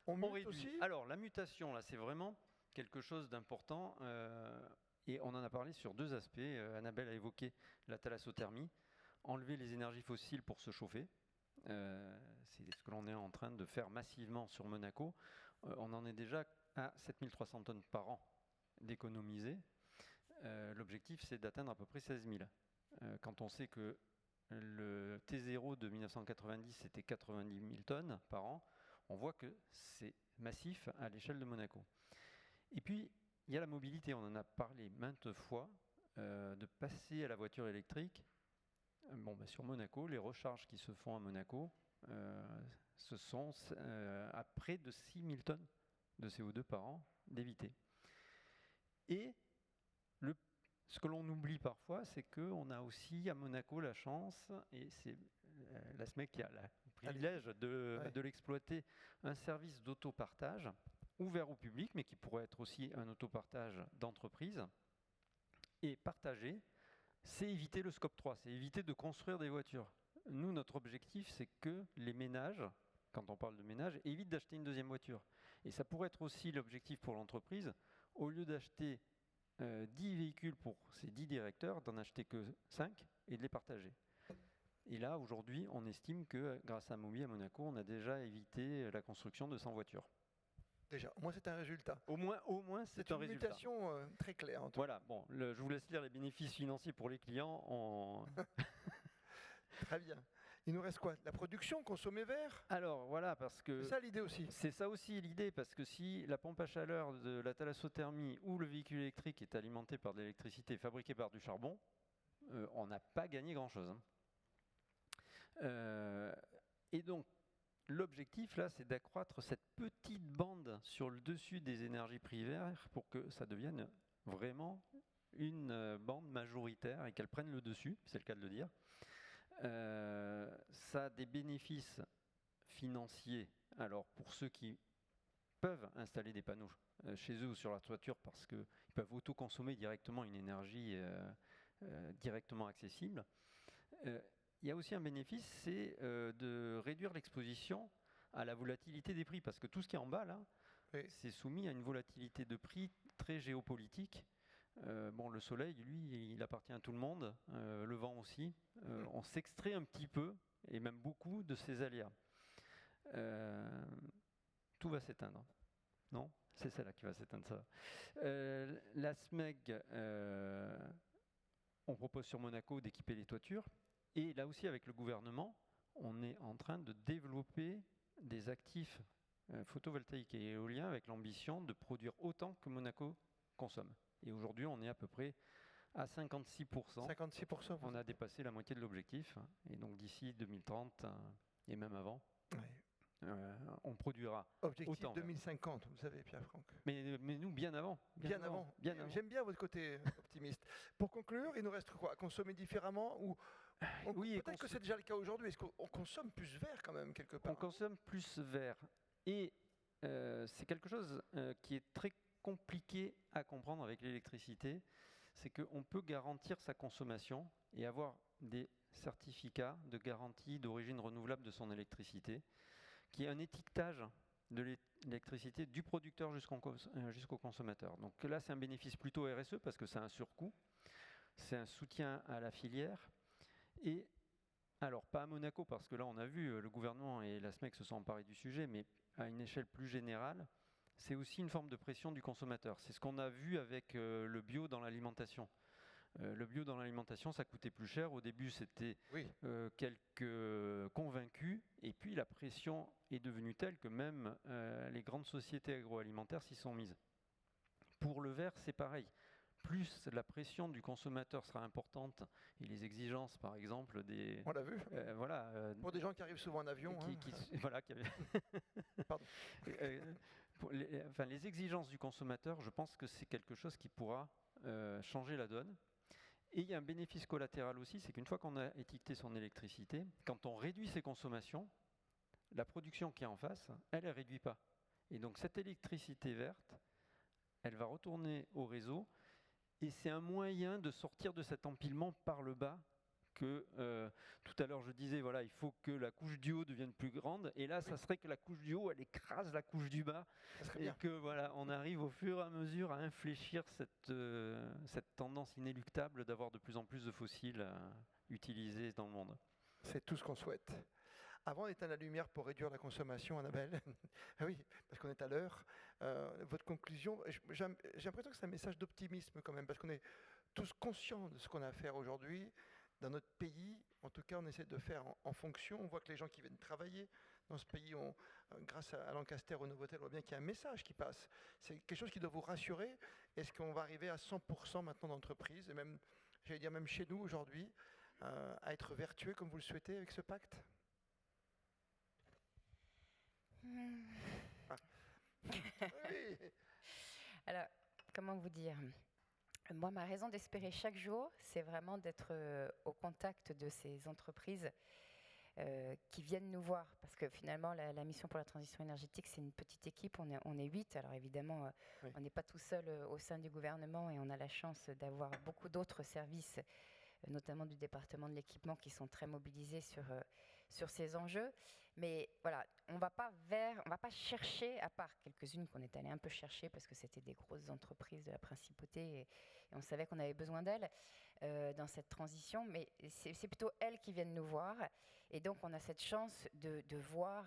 On mute aussi. Alors la mutation, là, c'est vraiment quelque chose d'important. Et on en a parlé sur deux aspects. Annabelle a évoqué la thalassothermie, enlever les énergies fossiles pour se chauffer. C'est ce que l'on est en train de faire massivement sur Monaco. On en est déjà à 7300 tonnes par an d'économiser. L'objectif, c'est d'atteindre à peu près 16 000. Quand on sait que le T0 de 1990, c'était 90 000 tonnes par an, on voit que c'est massif à l'échelle de Monaco. Et puis, il y a la mobilité. On en a parlé maintes fois, de passer à la voiture électrique. Sur Monaco, les recharges qui se font à Monaco, ce sont à près de 6 000 tonnes de CO2 par an d'éviter. Et ce que l'on oublie parfois, c'est qu'on a aussi à Monaco la chance, et c'est la SMEC qui a le privilège de l'exploiter, un service d'autopartage ouvert au public, mais qui pourrait être aussi un autopartage d'entreprise. Et partager, c'est éviter le scope 3, c'est éviter de construire des voitures. Nous, notre objectif, c'est que les ménages, quand on parle de ménage, évitent d'acheter une deuxième voiture. Et ça pourrait être aussi l'objectif pour l'entreprise, au lieu d'acheter 10 véhicules pour ces 10 directeurs, d'en acheter que 5 et de les partager. Et là, aujourd'hui, on estime que grâce à Mobi à Monaco, on a déjà évité la construction de 100 voitures. Déjà, au moins c'est un résultat. Au moins c'est un résultat. C'est une mutation très claire. En tout. Voilà, bon, je vous laisse lire les bénéfices financiers pour les clients. Très bien. Il nous reste quoi? La production, consommer vert? Alors voilà, parce que c'est ça l'idée aussi. C'est ça aussi l'idée, parce que si la pompe à chaleur de la thalassothermie ou le véhicule électrique est alimenté par de l'électricité fabriquée par du charbon, on n'a pas gagné grand-chose. Et donc, l'objectif là, c'est d'accroître cette petite bande sur le dessus des énergies primaires pour que ça devienne vraiment une bande majoritaire et qu'elle prenne le dessus, c'est le cas de le dire. Ça a des bénéfices financiers, alors pour ceux qui peuvent installer des panneaux chez eux ou sur la toiture parce qu'ils peuvent autoconsommer directement une énergie directement accessible. Il y a aussi un bénéfice, c'est de réduire l'exposition à la volatilité des prix, parce que tout ce qui est en bas là, oui, c'est soumis à une volatilité de prix très géopolitique. Bon, le soleil, lui, il appartient à tout le monde, le vent aussi. On s'extrait un petit peu, et même beaucoup, de ces aléas. Tout va s'éteindre. Non? C'est celle-là qui va s'éteindre, ça. La SMEG, on propose sur Monaco d'équiper les toitures. Et là aussi, avec le gouvernement, on est en train de développer des actifs photovoltaïques et éoliens avec l'ambition de produire autant que Monaco consomme. Et aujourd'hui, on est à peu près à 56%. 56%. On a dépassé la moitié de l'objectif. Et donc d'ici 2030 et même avant, oui, on produira objectif autant. 2050, vous savez, Pierre-Franck. Mais nous, bien avant. Bien avant. J'aime bien votre côté optimiste. Pour conclure, il nous reste quoi? À consommer différemment ou oui, peut-être que c'est déjà le cas aujourd'hui. Est-ce qu'on consomme plus vert quand même quelque part? On consomme plus vert. Et c'est quelque chose qui est très compliqué à comprendre avec l'électricité. C'est qu'on peut garantir sa consommation et avoir des certificats de garantie d'origine renouvelable de son électricité, qui est un étiquetage de l'électricité du producteur jusqu'au consommateur. Donc là, c'est un bénéfice plutôt RSE parce que c'est un surcoût. C'est un soutien à la filière. Et alors, pas à Monaco, parce que là, on a vu, le gouvernement et la SMEC se sont emparés du sujet, mais à une échelle plus générale, c'est aussi une forme de pression du consommateur. C'est ce qu'on a vu avec le bio dans l'alimentation. Le bio dans l'alimentation, ça coûtait plus cher. Au début, c'était oui, quelques convaincus. Et puis, la pression est devenue telle que même les grandes sociétés agroalimentaires s'y sont mises. Pour le vert, c'est pareil. Plus la pression du consommateur sera importante et les exigences, par exemple, des... On l'a vu. Voilà, pour des gens qui arrivent souvent en avion. Voilà, pardon. Les exigences du consommateur, je pense que c'est quelque chose qui pourra changer la donne. Et il y a un bénéfice collatéral aussi, c'est qu'une fois qu'on a étiqueté son électricité, quand on réduit ses consommations, la production qui est en face, elle ne réduit pas. Et donc cette électricité verte, elle va retourner au réseau. Et c'est un moyen de sortir de cet empilement par le bas que tout à l'heure je disais, voilà, il faut que la couche du haut devienne plus grande. Et là, ça serait que la couche du haut, elle écrase la couche du bas. Et que voilà, on arrive au fur et à mesure à infléchir cette tendance inéluctable d'avoir de plus en plus de fossiles utilisés dans le monde. C'est tout ce qu'on souhaite. Avant d'éteindre la lumière pour réduire la consommation, Annabelle, oui, parce qu'on est à l'heure, votre conclusion, j'ai l'impression que c'est un message d'optimisme quand même, parce qu'on est tous conscients de ce qu'on a à faire aujourd'hui dans notre pays. En tout cas, on essaie de faire en fonction. On voit que les gens qui viennent travailler dans ce pays, grâce à Lancaster au Novotel, on voit bien qu'il y a un message qui passe. C'est quelque chose qui doit vous rassurer. Est-ce qu'on va arriver à 100% maintenant d'entreprises, et même, j'allais dire même chez nous aujourd'hui, à être vertueux comme vous le souhaitez avec ce pacte ? Oui. Alors, comment vous dire? Moi, ma raison d'espérer chaque jour, c'est vraiment d'être au contact de ces entreprises qui viennent nous voir, parce que finalement la mission pour la transition énergétique, c'est une petite équipe, on est 8, alors évidemment Oui. on n'est pas tout seul au sein du gouvernement et on a la chance d'avoir beaucoup d'autres services, notamment du département de l'équipement, qui sont très mobilisés sur ces enjeux. Mais voilà, on va pas chercher, à part quelques-unes qu'on est allé un peu chercher parce que c'était des grosses entreprises de la principauté et on savait qu'on avait besoin d'elles dans cette transition, mais c'est plutôt elles qui viennent nous voir. Et donc on a cette chance de voir,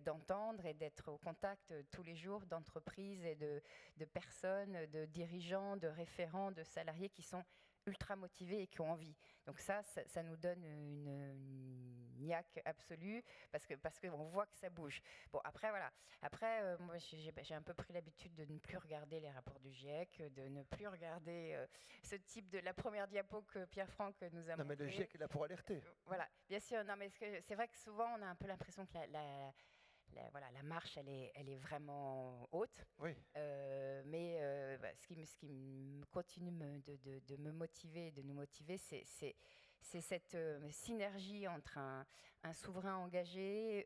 d'entendre et d'être au contact tous les jours d'entreprises et de personnes, de dirigeants, de référents, de salariés qui sont ultra motivés et qui ont envie. Donc ça nous donne une niaque absolue parce qu'on voit que ça bouge. Bon, après, voilà. Après, moi, j'ai un peu pris l'habitude de ne plus regarder les rapports du GIEC, de ne plus regarder ce type de la première diapo que Pierre-Franck nous a montré. Non, mais le GIEC est là pour alerter. Voilà, bien sûr. Non, mais c'est vrai que souvent, on a un peu l'impression que la marche, elle est vraiment haute. Oui. Mais ce qui continue de me motiver, de nous motiver, c'est cette synergie entre un souverain engagé,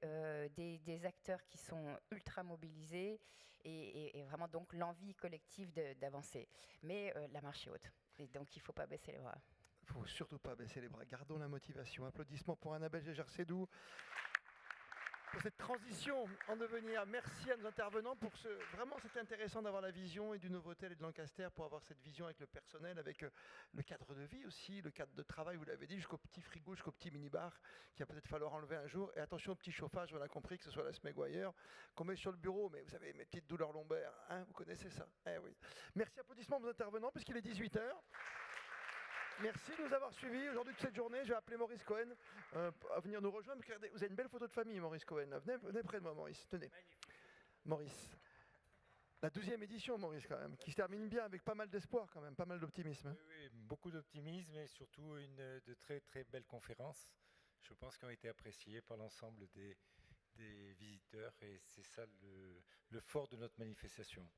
des acteurs qui sont ultra mobilisés et vraiment donc l'envie collective d'avancer. Mais la marche est haute, et donc il ne faut pas baisser les bras. Il ne faut surtout pas baisser les bras. Gardons la motivation. Applaudissements pour Annabelle Gégère-Sédou pour cette transition en devenir. Merci à nos intervenants pour ce. Vraiment, c'était intéressant d'avoir la vision et du Novotel et de Lancaster pour avoir cette vision avec le personnel, avec le cadre de vie aussi, le cadre de travail, vous l'avez dit, jusqu'au petit frigo, jusqu'au petit minibar qu'il va peut-être falloir enlever un jour. Et attention au petit chauffage, on a compris que ce soit la SMEG ou ailleurs, qu'on met sur le bureau. Mais vous savez, mes petites douleurs lombaires, hein, vous connaissez ça. Eh oui. Merci, applaudissements aux intervenants, puisqu'il est 18h. Merci de nous avoir suivis aujourd'hui toute cette journée. Je vais appeler Maurice Cohen à venir nous rejoindre. Regardez, vous avez une belle photo de famille, Maurice Cohen. Venez près de moi, Maurice. Tenez. Maurice. La 12e édition, Maurice, quand même, qui se termine bien avec pas mal d'espoir, quand même, pas mal d'optimisme. Oui, beaucoup d'optimisme et surtout de très très belles conférences. Je pense qu'elles ont été appréciées par l'ensemble des visiteurs et c'est ça le fort de notre manifestation.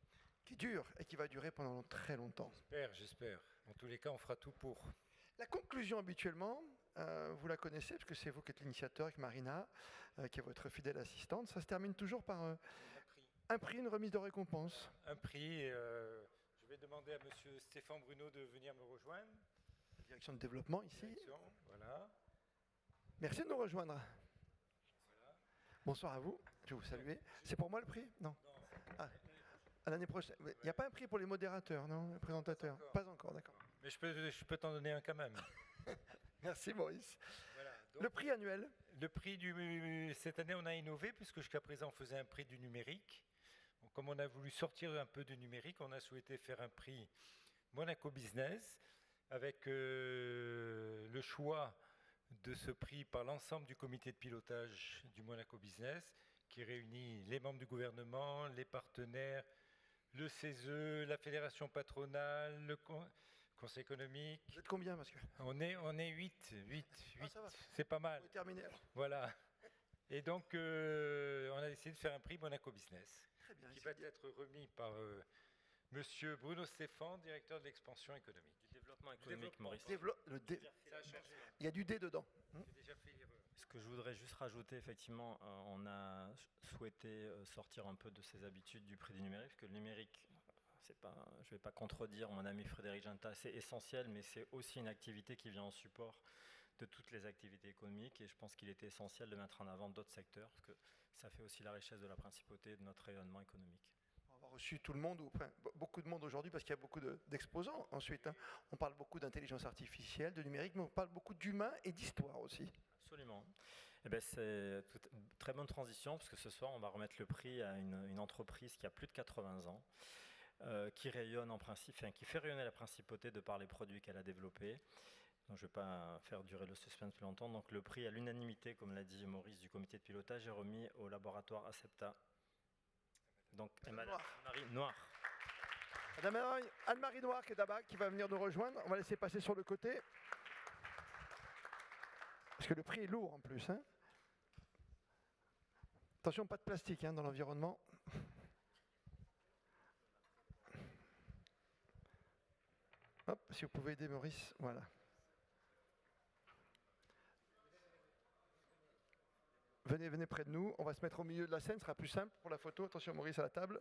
Qui dure et qui va durer pendant très longtemps. J'espère. En tous les cas, on fera tout pour. La conclusion, habituellement, vous la connaissez, parce que c'est vous qui êtes l'initiateur avec Marina, qui est votre fidèle assistante. Ça se termine toujours par un prix, une remise de récompense. Un prix. Je vais demander à monsieur Stéphane Bruno de venir me rejoindre. Direction de développement, ici. Voilà. Merci de nous rejoindre. Voilà. Bonsoir à vous. Je vais vous saluer. C'est pour moi le prix? Non. À l'année prochaine. Il n'y a pas un prix pour les modérateurs, non? Les présentateurs? Pas encore, d'accord. Mais je peux t'en donner un quand même. Merci Maurice. Voilà, donc, le prix annuel? Le prix cette année, on a innové puisque jusqu'à présent, on faisait un prix du numérique. Donc, comme on a voulu sortir un peu du numérique, on a souhaité faire un prix Monaco Business avec le choix de ce prix par l'ensemble du comité de pilotage du Monaco Business qui réunit les membres du gouvernement, les partenaires, le CESE, la fédération patronale, le conseil économique. Vous êtes combien parce que... On est 8. Ça va. C'est pas mal. On est terminé. Voilà. Et donc, on a décidé de faire un prix Monaco Business. Très bien, qui va être remis par monsieur Bruno Stéphane, directeur de l'expansion économique. Du développement économique, Maurice. Il y a du D dedans. J'ai déjà fait l'erreur. Ce que je voudrais juste rajouter, effectivement, on a souhaité sortir un peu de ces habitudes du prix du numérique, parce que le numérique, je ne vais pas contredire mon ami Frédéric Ginta, c'est essentiel, mais c'est aussi une activité qui vient en support de toutes les activités économiques, et je pense qu'il était essentiel de mettre en avant d'autres secteurs, parce que ça fait aussi la richesse de la principauté, de notre rayonnement économique. On va avoir reçu tout le monde, ou enfin, beaucoup de monde aujourd'hui, parce qu'il y a beaucoup d'exposants ensuite. Hein. On parle beaucoup d'intelligence artificielle, de numérique, mais on parle beaucoup d'humain et d'histoire aussi. Absolument. Eh bien, c'est une très bonne transition, parce que ce soir, on va remettre le prix à une entreprise qui a plus de 80 ans, qui rayonne en principe, enfin, qui fait rayonner la principauté de par les produits qu'elle a développés. Donc, je ne vais pas faire durer le suspense plus longtemps. Donc, le prix à l'unanimité, comme l'a dit Maurice, du comité de pilotage est remis au laboratoire Acepta. Donc, Madame Anne-Marie Noir. Madame Anne-Marie Noir qui est là-bas, qui va venir nous rejoindre. On va laisser passer sur le côté. Parce que le prix est lourd en plus. Hein. Attention, pas de plastique hein, dans l'environnement. Hop, si vous pouvez aider Maurice, voilà. venez près de nous. On va se mettre au milieu de la scène, ce sera plus simple pour la photo. Attention Maurice à la table.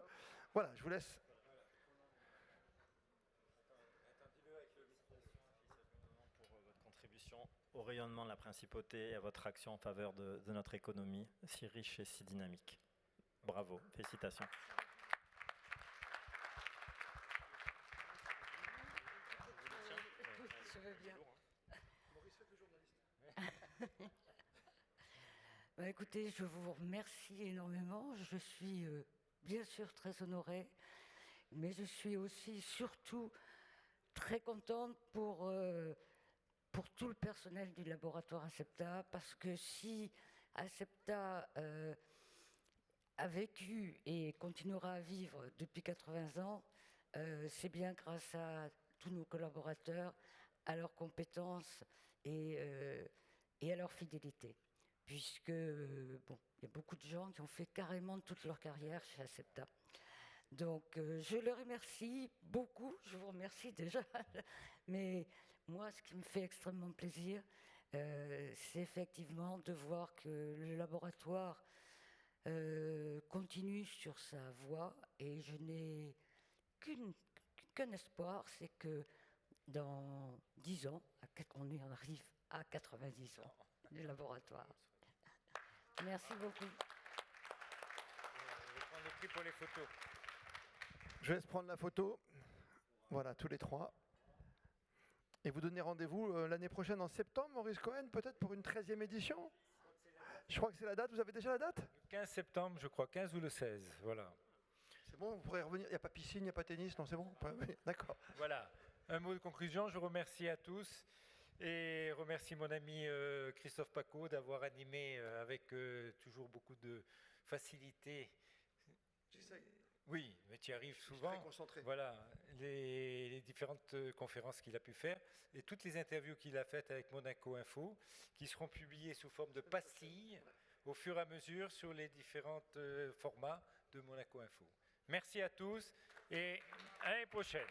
Voilà, je vous laisse. Pour votre contribution au rayonnement de la principauté et à votre action en faveur de notre économie si riche et si dynamique. Bravo, félicitations. Je veux bien. Bah, écoutez, je vous remercie énormément. Je suis bien sûr très honorée, mais je suis aussi surtout très contente pour tout le personnel du laboratoire Acepta, parce que si Acepta a vécu et continuera à vivre depuis 80 ans, c'est bien grâce à tous nos collaborateurs, à leurs compétences et à leur fidélité. Puisque, bon, il y a beaucoup de gens qui ont fait carrément toute leur carrière chez Acepta. Donc, je le remercie beaucoup, je vous remercie déjà, mais moi, ce qui me fait extrêmement plaisir, c'est effectivement de voir que le laboratoire continue sur sa voie, et je n'ai qu'un espoir, c'est que dans 10 ans, on y en arrive à 90 ans du laboratoire. Merci beaucoup. Je vais prendre le prix pour les photos. Je laisse prendre la photo. Voilà, tous les trois. Et vous donnez rendez-vous l'année prochaine en septembre, Maurice Cohen, peut-être pour une 13e édition. Je crois que c'est la date. Vous avez déjà la date? Le 15 septembre, je crois, 15 ou le 16, voilà. C'est bon, vous pourrez revenir. Il n'y a pas piscine, il n'y a pas tennis, non, c'est bon? D'accord. Voilà. Un mot de conclusion, je remercie à tous et remercie mon ami Christophe Paco d'avoir animé avec toujours beaucoup de facilité. J'essaye. Oui, mais tu y arrives Je suis souvent. très concentré. Voilà, les différentes conférences qu'il a pu faire et toutes les interviews qu'il a faites avec Monaco Info, qui seront publiées sous forme de pastilles au fur et à mesure sur les différents formats de Monaco Info. Merci à tous et à l'année prochaine.